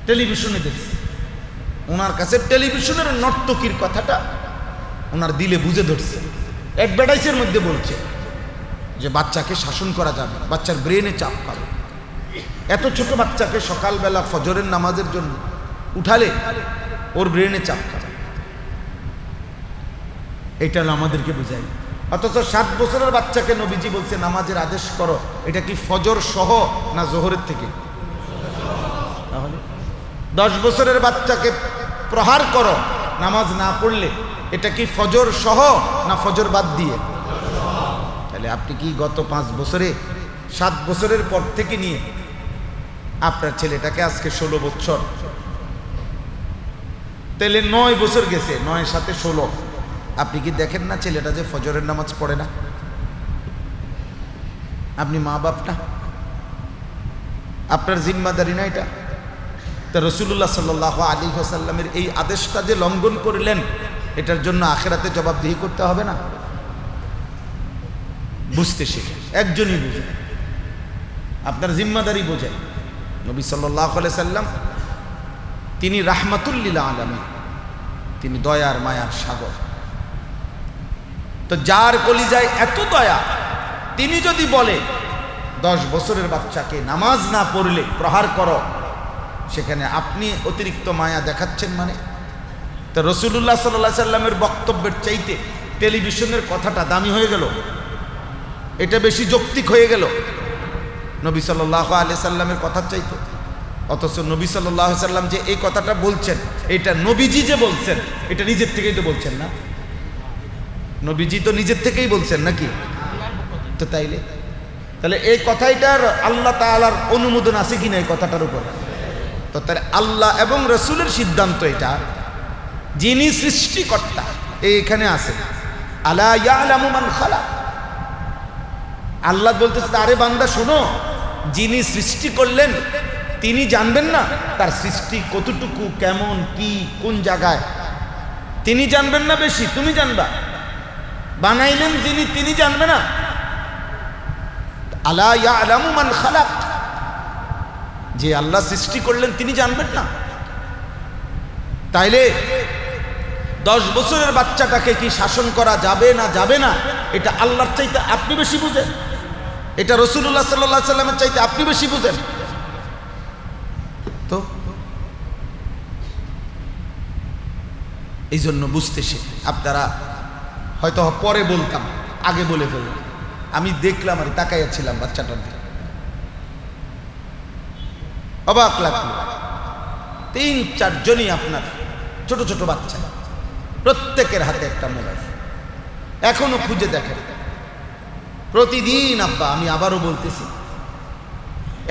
S1: টেলিভিশনে দেখছে, ওনার কাছে টেলিভিশনের নর্তকীর কথাটা ওনার দিলে বুঝে ধরছে। অ্যাডভার্টাইজের মধ্যে বলছে যে বাচ্চাকে শাসন করা যাবে, বাচ্চার ব্রেনে চাপ পাবে। এত ছোট বাচ্চাকে সকালবেলা ফজরের নামাজের জন্য উঠালে ওর ব্রেনে চাপ পাবে। এটা আমাদেরকে বুঝাই। অথচ 7 বছরের বাচ্চাকে নবীজি বলছে নামাজের আদেশ করো, এটা কি ফজর সহ না জোহরের থেকে? তাহলে 10 বছরের বাচ্চাকে প্রহার করো নামাজ না পড়লে, এটা কি ফজর সহ না ফজর বাদ দিয়ে? তাহলে আপনি কি গত 5 বছরে, 7 বছরের পর থেকে নিয়ে আপনার ছেলেটাকে আজকে 16 বছর, তাহলে 9 বছর গেছে, 9 সাথে 16, আপনি কি দেখেন না ছেলেটা যে ফজরের নামাজ পড়ে না? আপনি মা বাপ না? আপনার জিম্মাদারি না এটা? তা রাসূলুল্লাহ সাল্লাল্লাহু আলাইহি ওয়াসাল্লামের এই আদেশটা যে লঙ্ঘন করলেন, এটার জন্য আখিরাতে জবাবদিহি করতে হবে না? বুঝতে শিখে, একজনই বুঝে, আপনার জিম্মাদারি বোঝায়। নবী সাল্লাল্লাহু আলাইহি সাল্লাম তিনি রাহমাতুল লিল আলামিন, তিনি দয়ার মায়ার সাগর। তো যার কলিজায় এত দয়া, তিনি যদি বলে 10 বছরের বাচ্চাকে নামাজ না পড়লে প্রহার করো, সেখানে আপনি অতিরিক্ত মায়া দেখাচ্ছেন মানে? তো রাসূলুল্লাহ সাল্লাল্লাহু আলাইহি সাল্লামের বক্তব্যের চাইতে টেলিভিশনের কথাটা দামি হয়ে গেল, এটা বেশি যৌক্তিক হয়ে গেল নবী সাল্লাল্লাহু আলাইহি সাল্লামের কথার চাইতে। অথচ নবী সাল্লাল্লাহু আলাইহি সাল্লাম যে এই কথাটা বলছেন, এটা নবীজি যে বলছেন, এটা নিজের থেকেই তো বলছেন না? নবীজি তো নিজের থেকেই বলছেন নাকি? তো তাহলে এই কথাটার আল্লাহ তাআলার অনুমোদন আছে কিনা এই কথাটার উপর? তো তার আল্লাহ এবং রাসূলের সিদ্ধান্ত এটা, যিনি সৃষ্টিকর্তা এইখানে আছে। আলা ইয়ালামু মান খালাক, আল্লাহ বলতেছে, আরে বান্দা শোনো, যিনি সৃষ্টি করলেন তিনি জানবেন না তার সৃষ্টি কতটুকু, কেমন, কি, কোন জায়গায়? তিনি জানবেন না বেশি, তুমি জানবা? বানাইলেন যিনি, তিনি জানবে না? আলা ইয়ালামু মান খালাক, যে আল্লাহ সৃষ্টি করলেন তিনি জানবেন না? তাইলে 10 বছরের বাচ্চাটাকে কি শাসন করা যাবে না যাবে না, এটা আল্লাহর চাইতে আপনি বেশি বুঝেন, এটা রাসূলুল্লাহ সাল্লাল্লাহু আলাইহি সাল্লামের চাইতে আপনি বেশি বুঝেন। তো এই জন্য বুঝতেছে আপনারা হয়তো পরে বলতাম, আগে বলে ফেললাম। আমি দেখলাম আর তাকাইয়াছিলাম বাচ্চাটার দিকে, অবাক লাগলো। 3-4 জনই আপনার ছোট ছোট বাচ্চা, প্রত্যেকের হাতে একটা মোবাইল, এখনো খুঁজে দেখেন প্রতিদিন। আব্বা, আমি আবারও বলতেছি,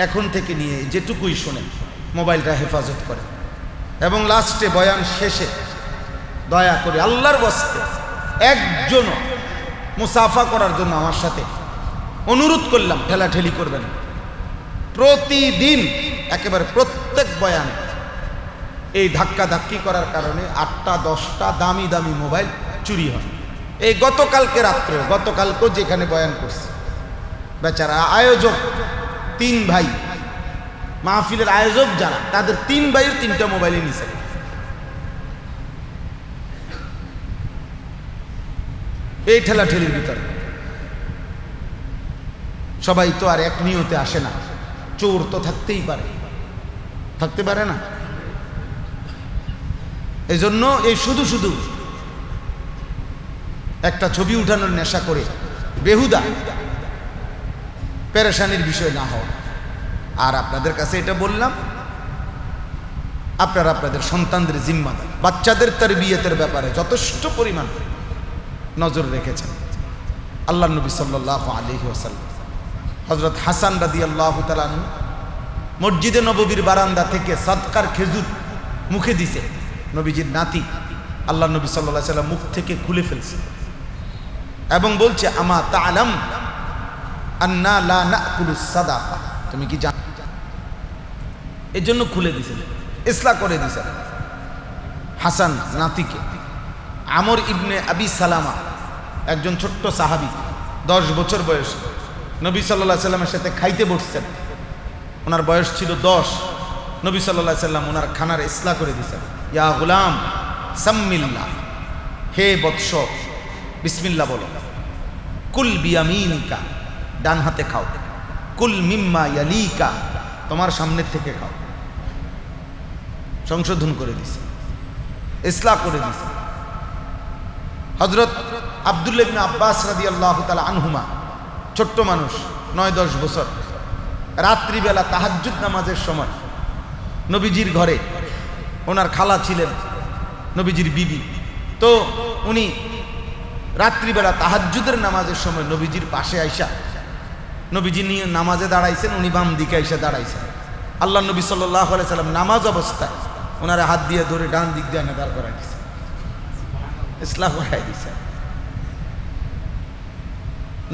S1: এখন থেকে নিয়ে যেটুকুই শোনেন মোবাইলটা হেফাজত করেন, এবং লাস্টে বয়ান শেষে দয়া করে আল্লাহর ওয়াস্তে একজনও মুসাফা করার জন্য আমার সাথে অনুরোধ করলাম, ঠেলাঠেলি করবেন। প্রতিদিন একেবারে প্রত্যেক বয়ানে এই ধাক্কা ধাক্কি করার কারণে 8টা-10টা দামি দামি মোবাইল চুরি হয়। এই গতকালকে রাত্রে, গতকালকেও যেখানে বয়ান করছে, বেচারা আয়োজক 3 ভাই, মাহফিলের আয়োজক যারা, তাদের 3 ভাইয়ের 3টা মোবাইলে নিছে। এই ঠেলাঠেলির ভিতরে সবাই তো আর এক নিয়তে আসে না, চোর তো থাকতেই পারে, থাকতে পারে না? এই জন্য এই শুধু শুধু একটা ছবি উঠানোর নেশা করে বেহুদা পেরেশানির বিষয় না হওয়া। আর আপনাদের কাছে এটা বললাম, আপনারা আপনাদের সন্তানদের জিম্মা, বাচ্চাদের তারবিয়তের ব্যাপারে যথেষ্ট পরিমাণ নজর রেখেছেন। আল্লাহ নবী সাল্লাল্লাহু আলাইহি ওয়াসাল্লাম হযরত হাসান রাদিয়াল্লাহু তাআলা আনহু মসজিদে নববীর বারান্দা থেকে সাদকার খেজুর মুখে দিছে। নবীজির নাতি আল্লাহ নবী সাল্লাল্লাহু আলাইহি ওয়াসাল্লাম মুখ থেকে খুলে ফেলছে এবং বলছে, আমা তা'লাম আন্না লা নাকুলুস সাদাকা, তুমি কি জানো? এর জন্য খুলে দিছে, ইসলাম করে দিছে। হাসান নাতিকে আমর ইবনে আবি সালামা, একজন ছোট্ট সাহাবী, 10 বছর বয়স, নবী সাল্লাল্লাহু আলাইহি সাল্লামের সাথে খাইতে বসছেন। ওনার বয়স ছিল 10। নবী সাল্লাল্লাহু আলাইহি সাল্লাম ওনার খানার ইসলাম করে দিয়েছেন। ইয়া গুলাম সাম্মিল্লাহ, হে বৎস বিসমিল্লাহ বলো। কুল বিয়ামিনিকা, ডান হাতে খাও। কুল মিম্মা ইয়ালিকা, তোমার সামনের থেকে খাও। সংশোধন করে দিছে, ইসলাম করে দিছে। হযরত আব্দুল্লাহ ইবনে আব্বাস রাদিয়াল্লাহু তাআলা আনহুমা, ছোট্ট মানুষ, 9-10 বছর, রাত্রিবেলা তাহাজ্জুদ নামাজের সময় নবীজির ঘরে, ওনার খালা ছিলেন নবীজির বিবি, তো উনি রাত্রিবেলা তাহাজ্জুদের নামাজের সময় নবীজির পাশে আইসা, নবীজি নিয়ে নামাজে দাঁড়াইছেন, উনি বাম দিকে আইসা দাঁড়াইছেন। আল্লাহ নবী সাল্লাল্লাহু আলাইহি সাল্লাম নামাজ অবস্থায় ওনারা হাত দিয়ে ধরে ডান দিক দিয়ে এনে দাঁড় করাই দিছে, ইসলাম করাই দিছে।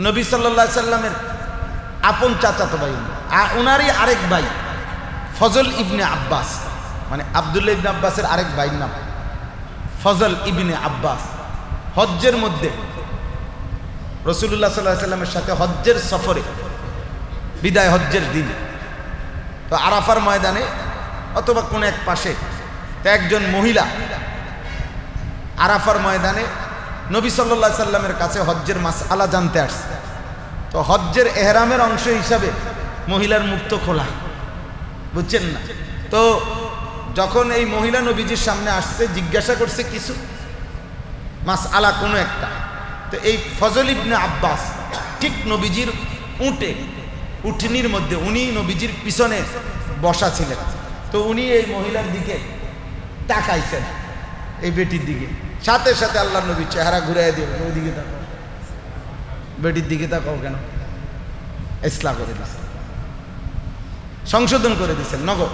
S1: নবী সাল্লাল্লাহু আলাইহি সাল্লামের আপন চাচাতো ভাই, ওনারই আরেক ভাই ফজল ইবনে আব্বাস, মানে আব্দুল্লাহ ইবনে আব্বাসের আরেক ভাইয়ের নাম ফজল ইবনে আব্বাস। হজ্জের মধ্যে রাসূলুল্লাহ সাল্লাল্লাহু আলাইহি সাল্লামের সাথে হজ্জের সফরে, বিদায় হজ্জের দিন, তো আরাফার ময়দানে অথবা কোন এক পাশে, তো একজন মহিলা আরাফার ময়দানে নবী সাল্লাল্লাহু আলাইহি সাল্লামের কাছে হজ্জের মাসআলা জানতে আসছে। তো হজ্জের এহরামের অংশ হিসাবে মহিলার মুখ তো খোলা, বুঝছেন না? তো যখন এই মহিলা নবীজির সামনে আসছে, জিজ্ঞাসা করছে কিছু মাসআলা কোনো একটা, তো এই ফজল ইবনে আব্বাস ঠিক নবীজির উঠনির মধ্যে, উনি নবীজির পিছনে বসা ছিলেন, তো উনি এই মহিলার দিকে তাকাইছেন, এই বেটির দিকে, সাথে সাথে আল্লাহ নবীর চেহারা ঘুরাই দিয়ে, ওই দিকে তাকাও, বেটির দিকে তাকাও কেন? ইসলাম করে দিয়েছেন, সংশোধন করে দিয়েছেন নগদ।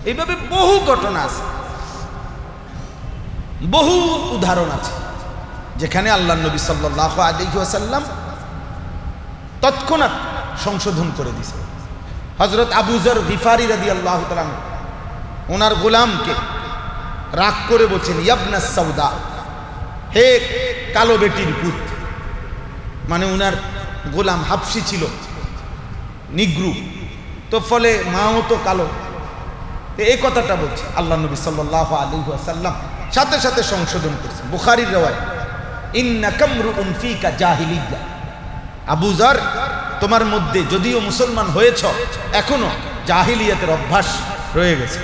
S1: এইভাবে বহু ঘটনা আছে, বহু উদাহরণ আছে যেখানে আল্লাহ নবী সাল্লাল্লাহু আলাইহি ওয়াসাল্লাম তৎক্ষণাৎ সংশোধন করে দিয়েছে। হযরত আবু যর গিফারি রাদিয়াল্লাহু তাআলা ওনার গোলামকে রাগ করে বলছেন, ইয়াবনাস সাউদা, হে কালো বেটির পুত, মানে উনার গোলাম হাবশি ছিল, নিগ্রু, তো ফলে মাও তো কালো, এই কথাটা বলছে। আল্লাহ নবী সাল্লাল্লাহু আলাইহি ওয়াসাল্লাম সাথে সাথে সংশোধন করেছেন। বুখারীর রওয়ায়াত, ইন্নাকা মরউন ফিকা জাহিলিয়্যাহ, আবু যর, তোমার মধ্যে যদিও মুসলমান হয়েছ, এখনো জাহিলিয়াতের অভ্যাস রয়ে গেছে।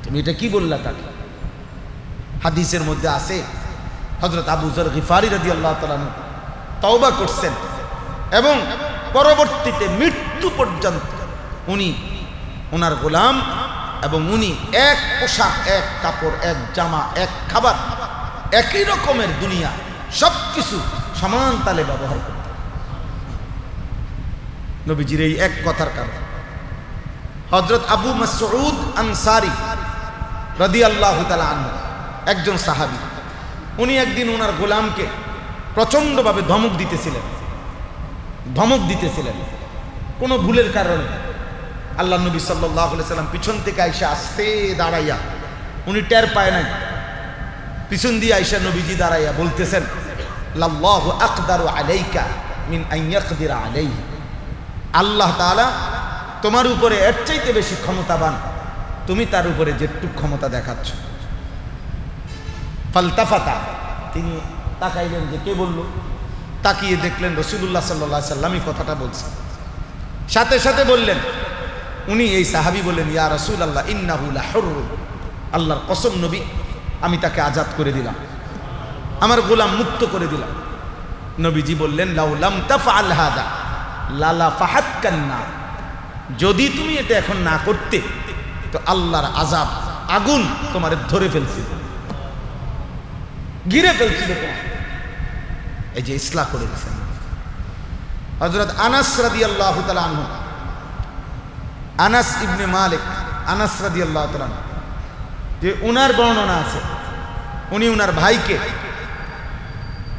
S1: তুমি এটা কি বললা তাকে? হাদিসের মধ্যে আছে হযরত আবু যর গিফারি রাদিয়াল্লাহু তাআলা আনহু তওবা করছেন এবং পরবর্তীতে মৃত্যু পর্যন্ত উনি ওনার গোলাম এবং উনি এক পোশাক, এক কাপড়, এক জামা, এক খাবার, একই রকমের দুনিয়া সবকিছু সমান তালে ব্যবহার করতেন নবীজির এই এক কথার কারণে। হযরত আবু মাসউদ আনসারী রাদিয়াল্লাহু তাআলা আনহু একজন সাহাবী, উনি একদিন ওনার গোলামকে প্রচণ্ডভাবে ধমক দিতেছিলেন কোনো ভুলের কারণে। আল্লাহ নবী সাল্লাল্লাহু আলাইহি সাল্লাম পিছন থেকে আইসা আস্তে দাঁড়াইয়া, উনি টের পায় নাই, পিছন দিয়ে আইসা নবীজি দাঁড়াইয়া বলতেছেন, লাল্লাহু আকদারু আলাইকা মিন আন ইয়াকদিরা আলাইহি, আল্লাহ তাআলা তোমার উপরে এর চাইতে বেশি ক্ষমতাবান, তুমি তার উপরে যেটুক ক্ষমতা দেখাচ্ছ। ফালতাফাতা, তিনি তাকাইলেন যে কে বলল, তাকিয়ে দেখলেন রাসূলুল্লাহ সাল্লাল্লাহু আলাইহি সাল্লাম এই কথাটা বলছেন। সাথে সাথে বললেন, উনি এই সাহাবী বললেন, ইয়া রাসূলুল্লাহ ইন্নাহু লাহুর, আল্লাহর কসম নবী আমি তাকে আজাদ করে দিলাম, আমার গোলাম মুক্ত করে দিলাম। নবীজি বললেন, লাউ লাম তাফআল হাদা লালা ফাহাতকান নার, যদি তুমি এটা এখন না করতে তো আল্লাহর আযাব, আগুন তোমার ধরে ফেলছিল, ঘিরে ফেলছিল তোমার। এই যে ইসলাহ করে দিয়েছেন। হযরত আনাস রাদিয়াল্লাহু তাআলা আনহু, আনাস ইবনে মালিক, আনাস রাদিয়াল্লাহু তাআলা আনহু, যে উনার বর্ণনা আছে, উনি উনার ভাইকে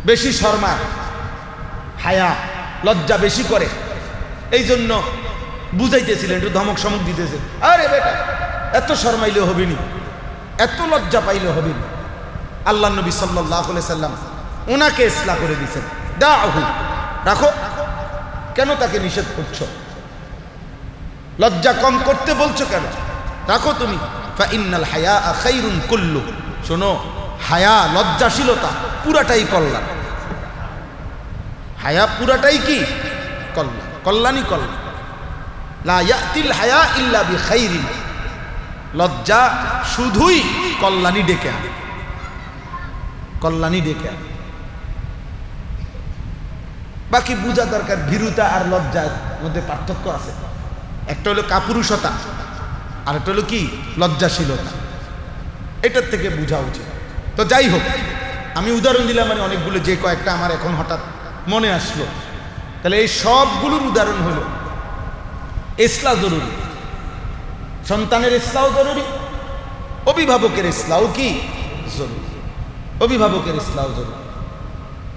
S1: বেশি শর্মায়, হায়া লজ্জা বেশি করে, এই জন্য বুঝাইতেছিলেন, একটু ধমক সমক দিতেছেন, আরে বেটা এত শর্মাইলে হবে নি, এত লজ্জা পাইলে হবে নি। আল্লাহ নবী সাল্লাল্লাহু আলাইহি সাল্লাম ওনাকে ইসলাহ করে দিয়েছেন, দাহু, রাখো, কেন তাকে নিষেধ করছো, লজ্জা কম করতে বলছো কেন, রাখো তুমি। ফা ইন্নাল হায়া খাইরুন কুল্লু, শোনো হায়া, লজ্জাশীলতা পুরাটাই কল্যাণ, হায়া পুরাটাই কি কল্যাণ, কল্যাণই কল্যাণ। লা ইয়াতিল হায়া ইল্লা বিখাইরিন, লজ্জা শুধুই কল্যাণই ডেকে আনে, কল্যাণই ডেকে আনে। বাকি বুঝা দরকার, ভীরুতা আর লজ্জার মধ্যে পার্থক্য আছে। একটা হলো কাপুরুষতা, আর একটা হলো কি লজ্জাশীলতা, এটার থেকে বোঝা উচিত। তো যাই হোক, আমি উদাহরণ দিলাম, মানে অনেকগুলো, যে কয়েকটা আমার এখন হঠাৎ মনে আসলো। তাহলে এই সবগুলোর উদাহরণ হলো ইসলাহ জরুরি, সন্তানের ইসলাহ জরুরি, অভিভাবকের ইসলাহ কি জরুরি, অভিভাবকের ইসলাহ জরুরি।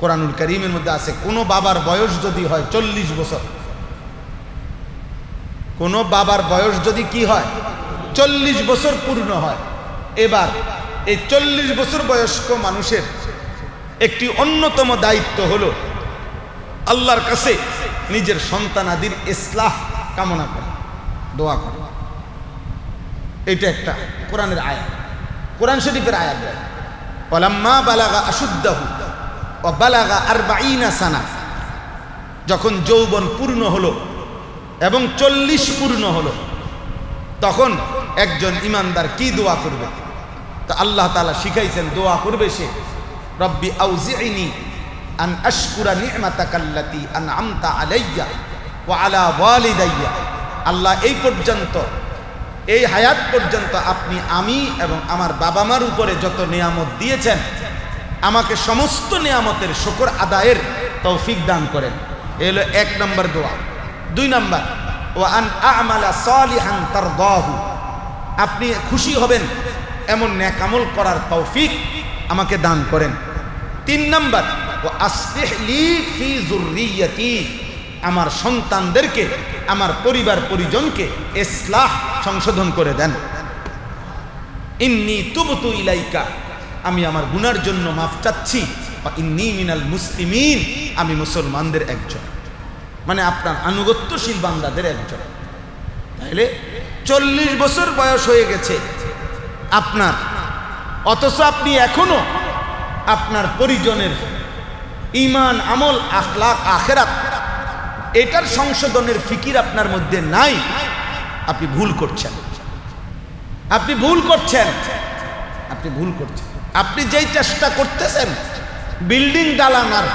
S1: কোরআনুল কারীমের মধ্যে আছে, কোন বাবার বয়স যদি হয় 40 বছর, কোন বাবার বয়স যদি কি হয় 40 বছর পূর্ণ হয়, এবার এই 40 বছর বয়স্ক মানুষের একটি অন্যতম দায়িত্ব হলো আল্লাহর কাছে নিজের সন্তানাদির ইসলাহ কামনা করা, দোয়া করা। এটা একটা কোরআনের আয়াত, কোরআন শরীফের আয়াত। ওয়ালাম্মা বালাগা আশুদ্দাহু ওয়া বালাগা 40 সানা, যখন যৌবন পূর্ণ হলো এবং 40 পূর্ণ হলো, তখন একজন ইমানদার কি দোয়া করবে? তো আল্লাহ তাআলা শিখাইছেন, দোয়া করবে সে, রব্বি আউজি'নি আন আশকুরা নি'মাতাকাল্লাতী আন'আমতা আলাইয়া ওয়া আলা ওয়ালিদাইয়া। আল্লাহ এই পর্যন্ত, এই হায়াত পর্যন্ত আপনি আমি এবং আমার বাবা মার উপরে যত নিয়ামত দিয়েছেন, আমাকে সমস্ত নিয়ামতের শুকর আদায়ের তৌফিক দান করেন। এই হলো 1 নম্বর দোয়া। 2 নম্বর, ওয়া আন আ'মালা সালিহান তারদাহু, আপনি খুশি হবেন এমন নেক আমল করার তৌফিক আমাকে দান করেন। 3 নম্বর, ওয়া আসলিহ লি ফি যুররিয়্যাতি, আমার সন্তানদেরকে, আমার পরিবার পরিজনকে ইসলাহ, সংশোধন করে দেন। ইন্নী তুবতু ইলাইকা, আমি আমার গুনার জন্য মাফ চাচ্ছি। ইন্নী মিনাল মুসলিমিন, আমি মুসলমানদের একজন, মানে আপনার আনুগত্যশীল বান্দাদের একজন। তাহলে 40 বছর বয়স হয়ে গেছে আপনার, অথচ আপনি এখনো আপনার পরিজনের ঈমান, আমল, আখলাক, আখিরাত, এটার সংশোধনের ফিকির আপনার মধ্যে নাই। আপনি ভুল করছেন, আপনি ভুল করছেন, আপনি ভুল করছেন। আপনি যেই চেষ্টা করতেছেন বিল্ডিং ডালানার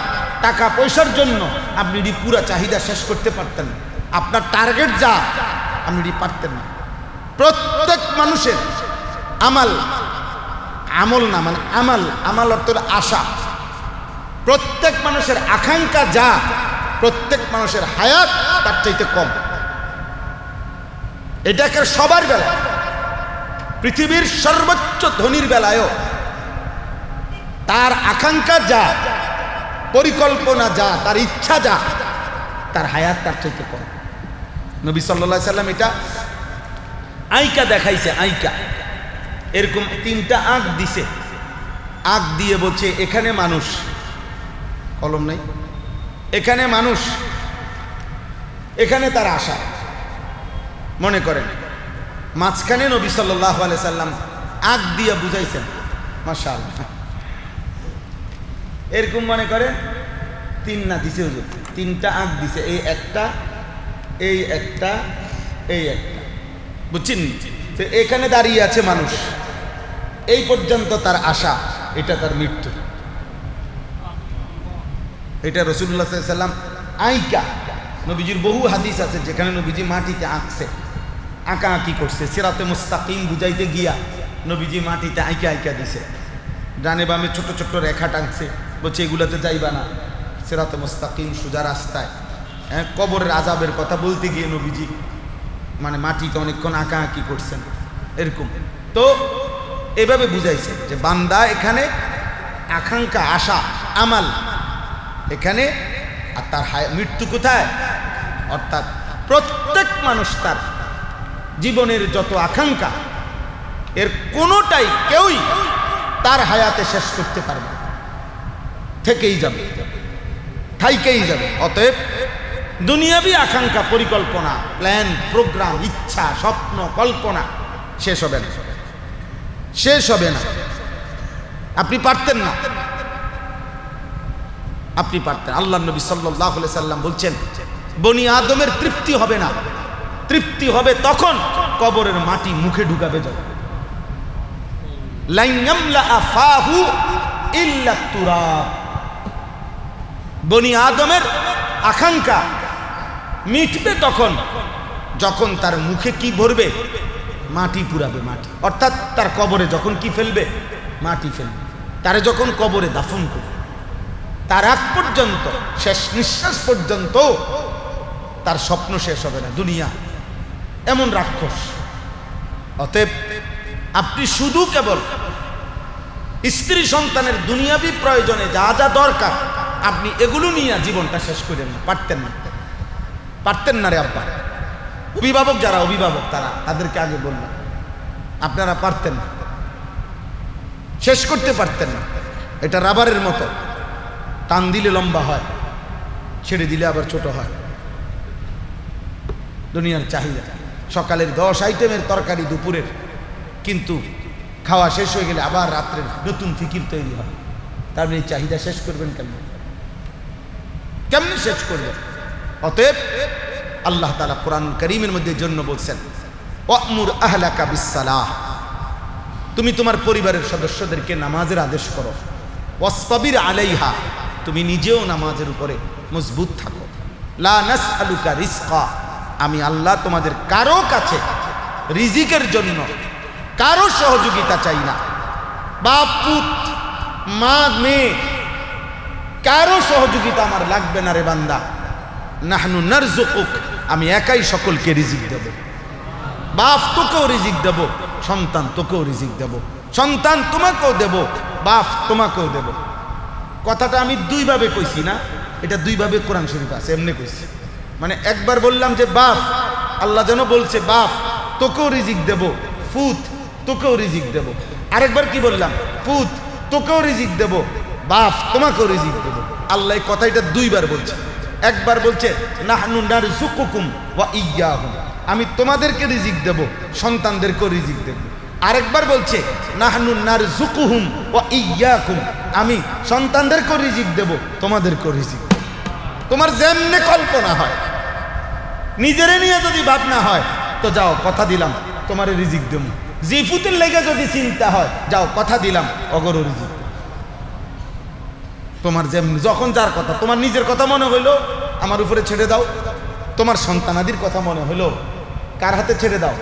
S1: টাকা পয়সার জন্য, আপনি এটি পুরা চাহিদা শেষ করতে পারতেন না। আপনার টার্গেট যা, আপনি এটি পারতেন না। প্রত্যেক মানুষের আমল না মানে আমাল অর্থ আশা। প্রত্যেক মানুষের আকাঙ্ক্ষা যা, প্রত্যেক মানুষের হায়াত তার চাইতে কম। এটাকে সবার বেলা, পৃথিবীর সর্বোচ্চ ধনীর বেলায়ও তার আকাঙ্ক্ষা যা, পরিকল্পনা যা, তার ইচ্ছা যা, তার হায়াত তার চাইতে কম। নবী সাল্লাল্লাহু আলাইহি সাল্লাম এটা আইকা দেখাইছে। আইকা এরকম 3টা আঁক দিছে, আঁক দিয়ে বলছে এখানে মানুষ, কলম নাই, এখানে মানুষ, এখানে তার আশা। মনে করেন মাঝখানে নবী সাল্লাল্লাহু আলাইহি সাল্লাম আঁক দিয়ে বুঝাইছেন। মাশাআল্লাহ, এরকম মনে করেন 3 না দিছে, হুজুর 3টা আঁক দিছে, এই একটা, এই একটা, এই একটা, বুঝছেন? তো এখানে দাঁড়িয়ে আছে মানুষ, এই পর্যন্ত তার আশা, এটা তার মৃত্যু। এটা রাসূলুল্লাহ সাল্লাল্লাহু আলাইহি সাল্লাম আইকা। নবীজির বহু হাদিস আছে যেখানে নবীজি মাটিতে আঁকছে, আঁকাআঁকি করছে। সিরাতে মুস্তাকিম বুঝাইতে গিয়া নবীজি মাটিতে আইকা আইকা দিছে, ডানে বামে ছোট ছোট রেখা টানছে, বলছে এগুলাতে যাইবা না, সিরাতে মুস্তাকিম সোজা রাস্তায়। কবরের আযাবের কথা বলতে গিয়ে নবীজি মানে মাটিতে অনেকক্ষণ আঁকাআঁকি করছেন, এরকম। তো এভাবে বুঝাইছে যে বান্দা এখানে আকাঙ্ক্ষা, আশা, আমাল এখানে, আর তার মৃত্যু কোথায়? অর্থাৎ প্রত্যেক মানুষ তার জীবনের যত আকাঙ্ক্ষা, এর কোনোটাই কেউই তার হায়াতে শেষ করতে পারবে না, থেকেই যাবে, থাইকেই যাবে। অতএব দুনিয়াবি আকাঙ্ক্ষা, পরিকল্পনা, প্ল্যান, প্রোগ্রাম, ইচ্ছা, স্বপ্ন, কল্পনা শেষ হবে না, শেষ হবে না। আপনি পারতেন না, আপনি পারতেন। আল্লাহ নবী সাল্লাল্লাহু আলাইহি সাল্লাম বলছেন বনি আদমের তৃপ্তি হবে না, তৃপ্তি হবে তখন কবরের মাটি মুখে ঢুকাবে যখন। লান ইয়ামলা আফাহু ইল্লা তুরাব। বনি আদমের আকাঙ্ক্ষা মিটবে তখন যখন তার মুখে কি ভরবে? মাটি পুরাবে, মাটি। অর্থাৎ তার কবরে যখন কি ফেলবে? মাটি ফেলবে। তারে যখন কবরে দাফন করবে, তার আগ পর্যন্ত, শেষ নিঃশ্বাস পর্যন্ত তার স্বপ্ন শেষ হবে না। দুনিয়া এমন রাক্ষস। অতএব আপনি শুধু কেবল স্ত্রী সন্তানের দুনিয়াবি প্রয়োজনে যা যা দরকার, আপনি এগুলো নিয়ে জীবনটা শেষ করেন না। পারতেন না, পারতেন না রে আব্বা। অভিভাবক যারা অভিভাবক তাদেরকে আগে বললাম, আপনারা পারতেন না, শেষ করতে পারতেন না। এটা রাবারের মতো, টান দিলে লম্বা হয়, ছেড়ে দিলে আবার ছোট হয়। দুনিয়ার চাহিদা, সকালের 10 আইটেমের তরকারি দুপুরের, কিন্তু খাওয়া শেষ হয়ে গেলে আবার রাত্রের নতুন ফিকির তৈরি হয়। তারপরে এই চাহিদা শেষ করবেন কেমন? কেমনি শেষ করবেন? অতএব আল্লাহ তাআলা কোরআনুল কারীমের মধ্যে জন্য বলছেন, ওয়া'মুর আহলাকা বিসসালাহ, তুমি তোমার পরিবারের সদস্যদেরকে নামাজের আদেশ করো। ওয়াসতাবির আলাইহা, তুমি নিজেও নামাজের উপরে মজবুত থাকো। লা নাসআলুকা রিজকা, আমি আল্লাহ তোমাদের কারো কাছে রিজিকের জন্য কারো সহযোগিতা চাই না। বাপ পুত, মা মেয়ে, কারো সহযোগিতা আমার লাগবে না রে বান্দা। নাহনু নারযুকুক, আমি একাই সকলকে রিজিক দেব। বাপ তোকেও রিজিক দেব, সন্তান তোকেও রিজিক দেব, সন্তান তোমাকেও দেব, বাপ তোমাকেও দেব। কথাটা আমি 2 ভাবে কইছি না, এটা 2 ভাবে কোরআন শরীফ আছে, এমনি কইছি। মানে একবার বললাম যে বাপ, আল্লাহ যেন বলছে বাপ তোকেও রিজিক দেব, ফুত তোকেও রিজিক দেব। আরেকবার কি বললাম? ফুত তোকেও রিজিক দেব, বাপ তোমাকেও রিজিক দেব। আল্লাহ এই কথাটা 2 বার বলছে। একবার বলছে নাহনু নারযুকুকুম ওয়া ইয়্যাহুম, আমি তোমাদেরকে রিজিক দেব, সন্তানদেরকেও রিজিক দেব। আরেকবার বলছে নাহনু নারযুকুহুম ওয়া ইয়্যাকুম, আমি সন্তানদেরকেও রিজিক দেব, তোমাদেরকেও রিজিক দেব। তোমার যেমনে কল্পনা হয়, নিজেরে নিয়ে যদি ভাবনা হয়, তো যাও কথা দিলাম তোমারে রিজিক দেব। জিফুতের লেগে যদি চিন্তা হয়, যাও কথা দিলাম অগরুর জি, তোমার যেমনি যখন যার কথা, তোমার নিজের কথা মনে হইলো আমার উপরে ছেড়ে দাও, তোমার সন্তানাদির কথা মনে হইলো কার হাতে ছেড়ে দাও,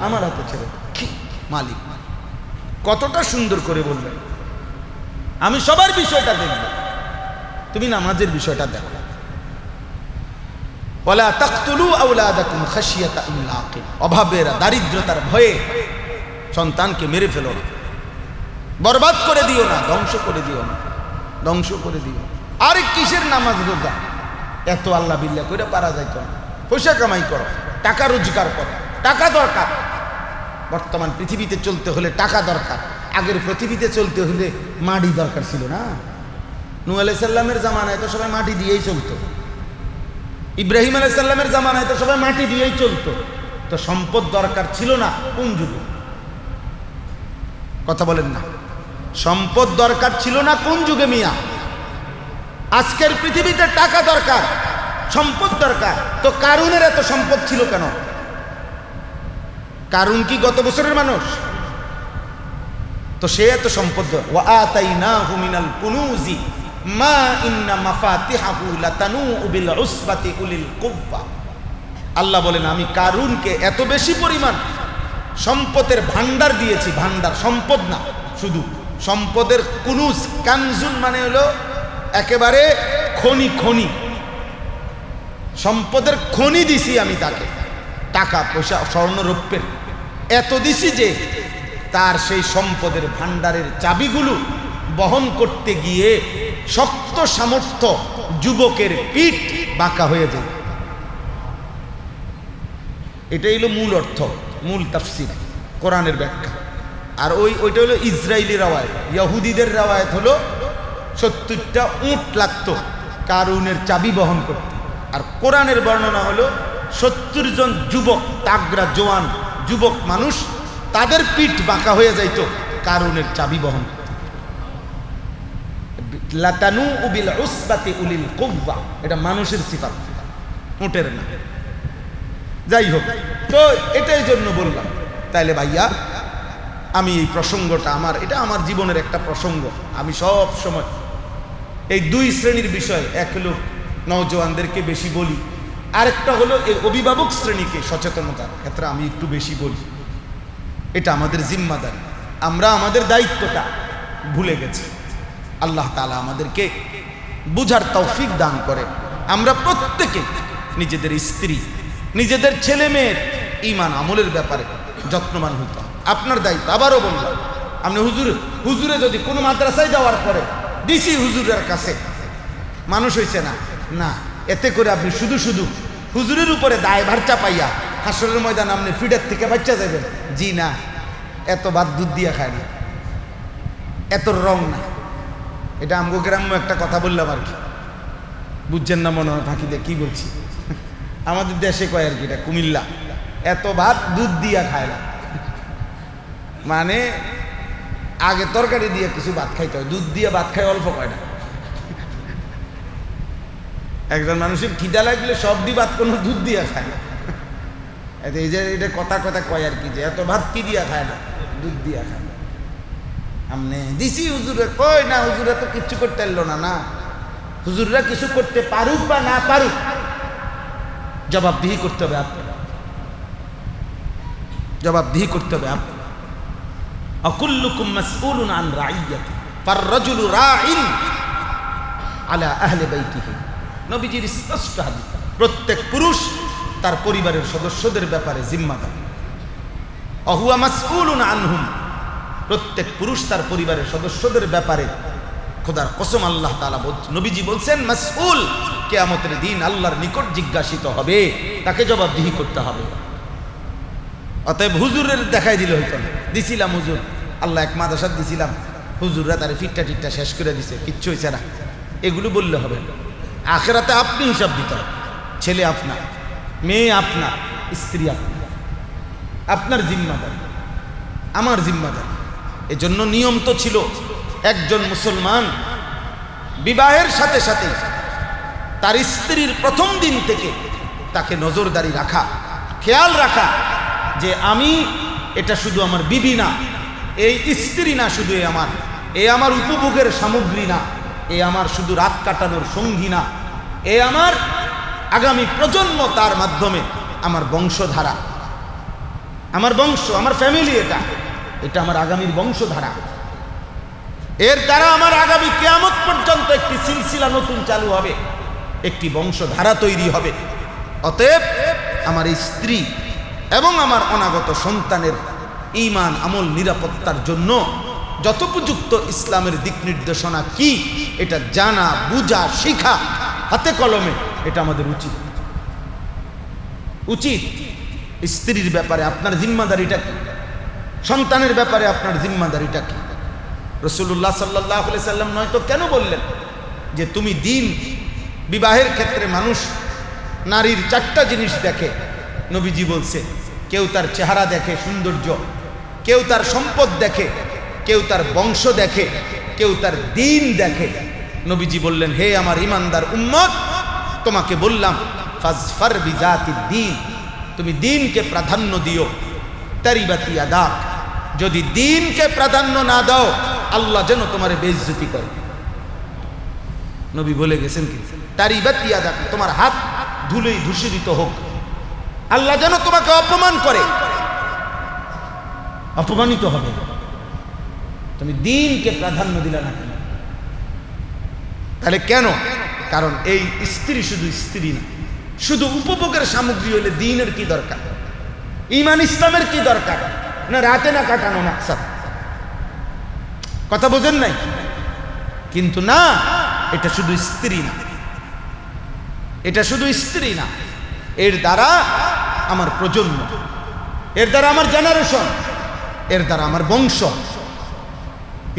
S1: আমার হাতে ছেড়ে দাও। কি মালিক, কতটা সুন্দর করে বললেন, আমি সবার বিষয়টা দেখব, তুমি নামাজের বিষয়টা দেখো। ওয়ালা তাকতুলু আওলাদাকুম খাশিয়াতা ইমলাক, অভাবের দারিদ্রতার ভয়ে সন্তানকে মেরে ফেলো না, বরবাদ করে দিও না, ধ্বংস করে দিও না, ধ্বংস করে দিও। আর কিসের নামাজ রোজা, এত আল্লাহ বিল্লাহ করে পারা যাইত না। পয়সা কামাই করো, টাকা রোজগার করো, টাকা দরকার। বর্তমান পৃথিবীতে চলতে হলে টাকা দরকার, আগের পৃথিবীতে চলতে হলে মাটি দরকার ছিল না। নূহ আলাইহিস সালামের জামানায় তো সবাই মাটি দিয়েই চলতো, ইব্রাহিম আলাইহিস সালামের জামানায় তো সবাই মাটি দিয়েই চলতো। তো সম্পদ দরকার ছিল না কোন যুগে? কথা বলেন না, সম্পদ দরকার ছিল না কোন যুগে মিয়া? আজকের পৃথিবীতে টাকা দরকার, সম্পদ দরকার। তো কারুনের এত সম্পদ ছিল কেন? কারুন কি গত বছরের মানুষ? তো সে এত সম্পদ। ওয়া আতাইনাহু মিনাল কুনুজি মা ইন্না মাফাতিহাহু লাতানূউ বিল উসবাতি উলিল কুওয়া। আল্লাহ বলেন আমি কারুনকে এত বেশি পরিমাণ সম্পদের ভান্ডার দিয়েছি। ভান্ডার, সম্পদ না শুধু, সম্পদের কুনুজ, কানজুন মানে হলো একেবারে খনি, খনি, সম্পদের খনি দিছি আমি তাকে, টাকা পয়সা স্বর্ণ রৌপ্যের এত দিছি যে তার সেই সম্পদের ভান্ডারের চাবিগুলো বহন করতে গিয়ে শক্ত সামর্থ্য যুবকের পিঠ বাঁকা হয়ে যায়। এটাই হলো মূল অর্থ, মূল তাফসীর, কোরআনের ব্যাখ্যা। আর ওইটা হলো ইসরায়েলি রাওয়ায়াত। ইহুদিদের রাওয়ায়াত হলো 70টা উট লাগতো কারুনের চাবি বহন করতে। আর কোরআনের বর্ণনা হলো 70 জন যুবক, তাগড়া জোয়ান যুবক মানুষ, তাদের পিঠ বাঁকা হয়ে যাইতো কারুনের চাবি বহন করতে। লাতানূউ বিল উসবাতি উলিল কুওয়া, এটা মানুষের সিফাত, উটের না। যাই হোক, তো এটাই জন্য বললাম। তাইলে ভাইয়া আমি এই প্রসঙ্গটা এটা আমার জীবনের একটা প্রসঙ্গ। আমি সব সময় এই দুই শ্রেণীর বিষয়, এক হলো নওজওয়ানদেরকে বেশি বলি, আরেকটা হলো এই অভিভাবক শ্রেণীকে সচেতনতার ক্ষেত্রে আমি একটু বেশি বলি। এটা আমাদের জিম্মাদারি, আমরা আমাদের দায়িত্বটা ভুলে গেছি। আল্লাহ তাআলা আমাদেরকে বুঝার তৌফিক দান করে। আমরা প্রত্যেকে নিজেদের স্ত্রী, নিজেদের ছেলে মেয়ের ঈমান আমলের ব্যাপারে যত্নবান হইতে হবে। আপনার দায়িত্ব। আবারও বললাম, আপনি হুজুরে যদি কোনো মাদ্রাসায় যাওয়ার পরে ডিসি হুজুরের কাছে মানুষ হইছে না, না, এতে করে আপনি শুধু শুধু হুজুরের উপরে দায়ভার চাপাইয়া হাসরের ময়দান আপনি ফিডার থেকে বাচ্চা যাবেন। জি না, এত ভাত দুধ দিয়ে খায় না, এত রং না। এটা আমগো গ্রাম্য একটা কথা বললাম আর কি, বুঝছেন না মনে হয় ফাঁকি দিয়ে কি বলছি। আমাদের দেশে কয় আর কি, এটা কুমিল্লা, এত ভাত দুধ দিয়া খায় না, মানে আগে তরকারি দিয়ে কিছু ভাত খাইতে হয়, দুধ দিয়ে ভাত খায় অল্প কয় না। একজন মানুষের খিদা লাগলে সব দি ভাত কোনো দুধ দিয়া খায় না। এই যে এটা কথা কথা কয় আর কি, যে এত ভাত কি দিয়া খায় না, দুধ দিয়া খায় না। আমনে দিছি হুজুরে, কই না হুজুরা তো কিচ্ছু করতে পারলো না। না, হুজুররা কিছু করতে পারুক বা না পারুক, জবাবদিহি করতে হবে আপনার, জবাবদিহি করতে হবে আপনার। আকুল্লুকুম মাসউলুন আন রাইয়াতি ফাররাজুলু রাইন আলা আহলি বাইতিহি। নবীজির স্পষ্ট হাদিস, প্রত্যেক পুরুষ তার পরিবারের সদস্যদের ব্যাপারে জিম্মাদার। অহুয়া মাসউলুন আনহুম, প্রত্যেক পুরুষ তার পরিবারের সদস্যদের ব্যাপারে খোদার কসম আল্লাহ তাআলা নবীজি বলছেন মাসউল, কিয়ামতের দিন আল্লাহর নিকট জিজ্ঞাসিত হবে, তাকে জবাবদিহি করতে হবে। অতএব হুজুরের দেখাই দিলে হইতো না, দিছিলাম হুজুর, আল্লাহ এক মাদ্রাসা দিছিলাম, হুজুররা তার ফিটটা টিটটা শেষ করে দিছে, কিচ্ছু হয়েছে না, এগুলো বললে হবে না। আখিরাতে আপনি হিসাব দিতে হবে। ছেলে আপনার, মেয়ে আপনার, স্ত্রী আপনার, আপনার জিম্মাদারি, আমার জিম্মাদারি। এজন্য নিয়ম তো ছিল, একজন মুসলমান বিবাহের সাথে সাথে তার স্ত্রীর প্রথম দিন থেকে তাকে নজরদারি রাখা, খেয়াল রাখা যে আমি এটা শুধু আমার বিবি না, এই স্ত্রী না, শুধু এ আমার উপভোগের সামগ্রী না, এ আমার শুধু রাত কাটানোর সঙ্গী না, এ আমার আগামী প্রজন্ম, তার মাধ্যমে আমার বংশধারা, আমার বংশ, আমার ফ্যামিলি, এটা আমার আগামীর বংশধারা। এর দ্বারা আমার আগামী কিয়ামত পর্যন্ত একটি সিলসিলা নতুন চালু হবে, একটি বংশধারা তৈরি হবে। অতএব আমার স্ত্রী এবং আমার অনাগত সন্তানের ঈমান, আমল, নিরাপত্তার জন্য যথোপযুক্ত ইসলামের দিক নির্দেশনা কি, এটা জানা, বুঝা, শিখা হাতে কলমে, এটা আমাদের উচিত। স্ত্রীর ব্যাপারে আপনার জিম্মাদারিটা কি? সন্তানের ব্যাপারে আপনার জিম্মাদারিটা কি? রাসূলুল্লাহ সাল্লাল্লাহু আলাইহি সাল্লাম নয়তো কেন বললেন যে তুমি দিন, বিবাহের ক্ষেত্রে মানুষ নারীর 4টা জিনিস দেখে। নবীজি বলছে, কেউ তার চেহারা দেখে, সৌন্দর্য, কেউ তার সম্পদ দেখে, কেউ তার বংশ দেখে, কেউ তার দিন দেখে। নবীজি বললেন, হে আমার ইমানদার উম্মত, তোমাকে বললাম ফাজফার বিজাতিদ দ্বীন, তুমি দিনকে প্রাধান্য দিও। তারিবাতি ইয়াদাক, যদি দিনকে প্রাধান্য না দাও, আল্লাহ যেন তোমার বেইজ্জতি করে। নবী বলে গেছেন কি, তারিবাতি ইয়াদাক, তোমার হাত ধুলোই ধূসরিত হোক, আল্লাহ যেন তোমাকে অপমান করে। অপমানিত হবে তুমি দিনকে প্রাধান্য দিলে না কেন? তাহলে কেন? কারণ এই স্ত্রী শুধু স্ত্রী না, শুধু উপভোগের সামগ্রী হলে দিনের কি দরকার, ঈমান ইসলামের কি দরকার? না রাতে না কাটানো মাকসাদ। কথা বোঝেন নাই? কিন্তু না, এটা শুধু স্ত্রী না, এটা শুধু স্ত্রী না, এর দ্বারা আমার প্রজন্ম, এর দ্বারা আমার জেনারেশন, এর দ্বারা আমার বংশ।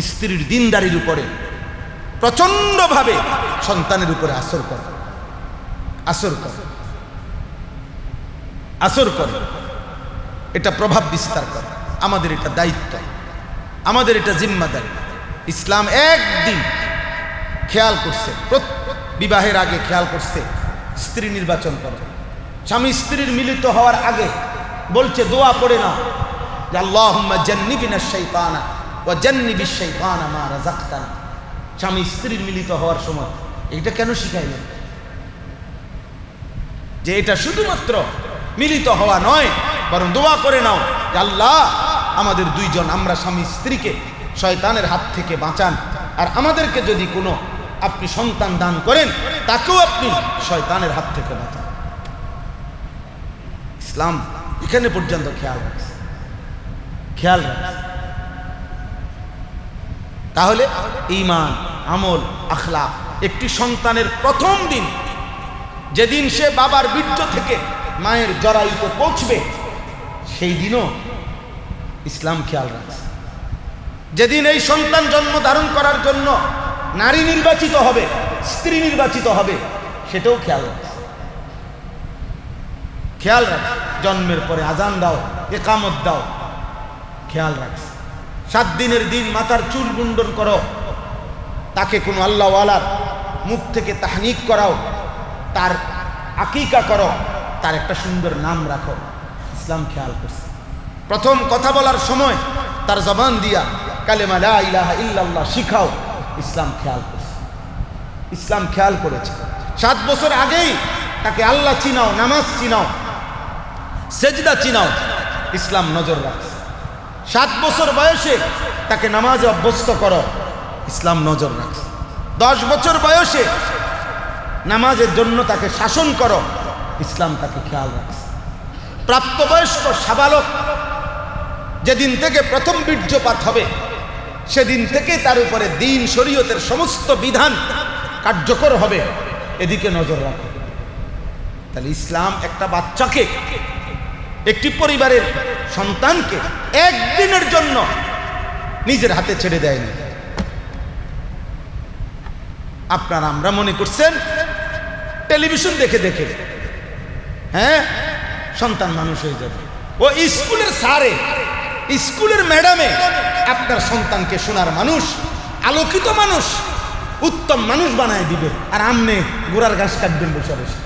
S1: স্ত্রীর দিনদারির উপরে প্রচন্ডভাবে সন্তানের উপরে আসর করে, আসর করে, আসর করে, এটা প্রভাব বিস্তার করে। আমাদের এটা দায়িত্ব, আমাদের এটা জিম্মাদারি। ইসলাম একদিন খেয়াল করছে, বিবাহের আগে খেয়াল করছে স্ত্রী নির্বাচন করে। স্বামী স্ত্রীর মিলিত হওয়ার আগে বলছে দোয়া পড়ে নাও যে আল্লাহুম্মা জান্নিবিনাশ শাইতানা ওয়া জান্নিবিশ শাইতানা মা রাযাকতানা। স্বামী স্ত্রীর মিলিত হওয়ার সময় এটা কেন শিখাইলেন? যে এটা শুধুমাত্র মিলিত হওয়া নয়, বরং দোয়া করে নাও যে আল্লাহ আমাদের দুইজন, আমরা স্বামী স্ত্রীকে শয়তানের হাত থেকে বাঁচান, আর আমাদেরকে যদি কোনো আপনি সন্তান দান করেন, তাকেও আপনি শয়তানের হাত থেকে বাঁচান। ইসলাম এখানে পর্যন্ত খেয়াল রাখছে, খেয়াল রাখছে। তাহলে ঈমান, আমল, আখলাক, একটি সন্তানের প্রথম দিন, যেদিন সে বাবার বীর্য থেকে মায়ের জরায়ুতে পৌঁছবে, সেই দিনও ইসলাম খেয়াল রাখছে। যেদিন এই সন্তান জন্ম ধারণ করার জন্য নারী নির্বাচিত হবে, স্ত্রী নির্বাচিত হবে, সেটাও খেয়াল রাখছে, খেয়াল রাখছে। জন্মের পরে আজান দাও, ইকামত দাও, খেয়াল রাখছে। 7 দিনের দিন মাথার চুল মুন্ডন করো, তাকে কোনো আল্লাহওয়ালার মুখ থেকে তাহনিক করাও, তার আকিকা করো, তার একটা সুন্দর নাম রাখো। ইসলাম খেয়াল করছে। প্রথম কথা বলার সময় তার জবান দিয়া কালেমা লা ইলাহা ইল্লাল্লাহ শিখাও। ইসলাম খেয়াল করছে, ইসলাম খেয়াল করেছে। 7 বছর আগেই তাকে আল্লাহ চিনাও, নামাজ চিনাও, সেজদা চিনাও, ইসলাম নজর রাখছে। 7 বছর বয়সে তাকে নামাজে অভ্যস্ত করো, ইসলাম নজর রাখছে। 10 বছর বয়সে নামাজের জন্য তাকে শাসন করো, ইসলাম তাকে খেয়াল রাখছে। প্রাপ্তবয়স্ক সাবালক যেদিন থেকে প্রথম বীর্যপাত হবে, সেদিন থেকে তার উপরে দ্বীন শরীয়তের সমস্ত বিধান কার্যকর হবে, এদিকে নজর রাখো। তাহলে ইসলাম একটা বাচ্চাকে, একটি পরিবারের সন্তানকে একদিনের জন্য নিজের হাতে ছেড়ে দেয়নি। আপনারা আমরা মনে করছেন টেলিভিশন দেখে দেখে হ্যাঁ সন্তান মানুষ হয়ে যাবে। ও স্কুলের স্যারে, স্কুলের ম্যাডামে আপনার সন্তানকে সোনার মানুষ, আলোকিত মানুষ, উত্তম মানুষ বানায় দিবে, আর আমনে গোড়ার ঘাস কাটবেন বসে বসে,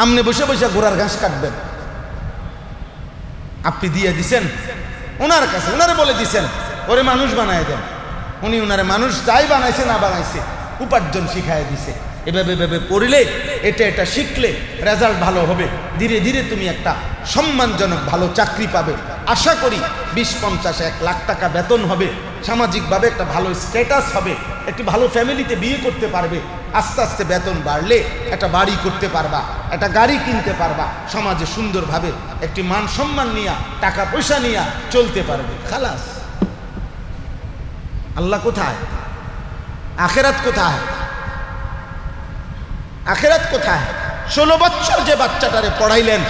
S1: আমনে বসে বসে গোড়ার ঘাস কাটবেন। আপনি দিয়ে দিছেন ওনার কাছে, ওনারে বলে দিছেন ওরে মানুষ বানায় দেন। উনি ওনারে মানুষ যাই বানাইছে না বানাইছে উপার্জন শিখায় দিছে। এভাবে এভাবে পড়লে এটা শিখলে রেজাল্ট ভালো হবে, ধীরে ধীরে তুমি একটা সম্মানজনক ভালো চাকরি পাবে। আশা করি 20-50-1 লাখ টাকা বেতন হবে, সামাজিকভাবে একটা ভালো স্ট্যাটাস হবে, একটি ভালো ফ্যামিলিতে বিয়ে করতে পারবে। আস্তে আস্তে বেতন বাড়লে একটা বাড়ি করতে পারবা, একটা গাড়ি কিনতে পারবা, সমাজে সুন্দরভাবে একটি মান সম্মান নিয়ে টাকা পয়সা নিয়ে চলতে পারবে। খালাস। আল্লাহ কোথায়? আখেরাত কোথায়? আখেরাত কোথায়? 16 বছর যে বাচ্চাটারে পড়াইলেন,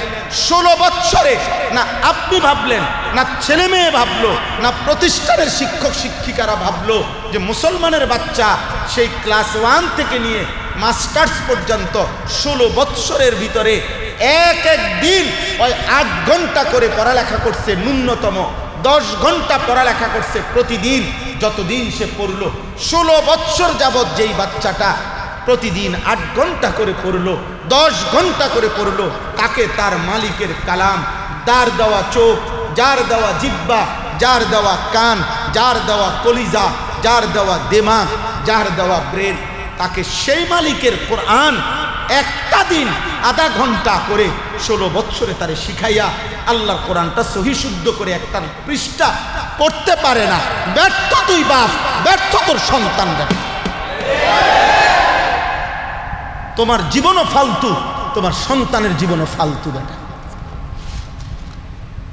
S1: 16 বছরে না আপনি ভাবলেন, না ছেলে মেয়ে ভাবলো, না প্রতিষ্ঠানের শিক্ষক শিক্ষিকারা ভাবলো যে মুসলমানের বাচ্চা সেই ক্লাস 1 থেকে নিয়ে মাস্টার্স পর্যন্ত 16 বছরের ভিতরে এক দিন ওই 8 ঘন্টা করে পড়ালেখা করছে, ন্যূনতম 10 ঘন্টা পড়ালেখা করছে প্রতিদিন। যতদিন সে পড়লো, 16 বছর যাবৎ যেই বাচ্চাটা প্রতিদিন 8 ঘন্টা করে পড়লো, 10 ঘন্টা করে পড়লো, তাকে তার মালিকের কালাম, যার দেওয়া চোখ, যার দেওয়া জিহ্বা, যার দেওয়া কান, যার দেওয়া কলিজা, যার দেওয়া দিমাগ, যার দেওয়া ব্রেন, তাকে সেই মালিকের কোরআন একটা দিন আধা ঘন্টা করে 16 বছরে তারে শিখাইয়া আল্লাহর কোরআনটা সহি শুদ্ধ করে একটা পৃষ্ঠা পড়তে পারে না। ব্যর্থ তুই বাপ, ব্যর্থ তোর সন্তানরা। তোমার জীবনও ফালতু, তোমার সন্তানের জীবনও ফালতু। বেটা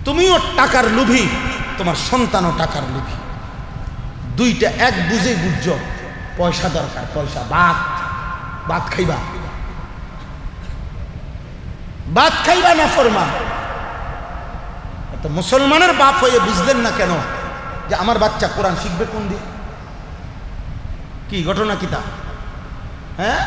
S1: তুমিও টাকার লোভী, তোমার সন্তানও টাকার লোভী। দুইটা এক বুঝে বুঝছ, পয়সা দরকার, পয়সা। ভাত খাইবা, ভাত খাইবা না ফরমান। তো মুসলমানের বাপ হয়ে বুঝলেন না কেন যে আমার বাচ্চা কোরআন শিখবে কোন দিন? কি ঘটনা কি তা? হ্যাঁ,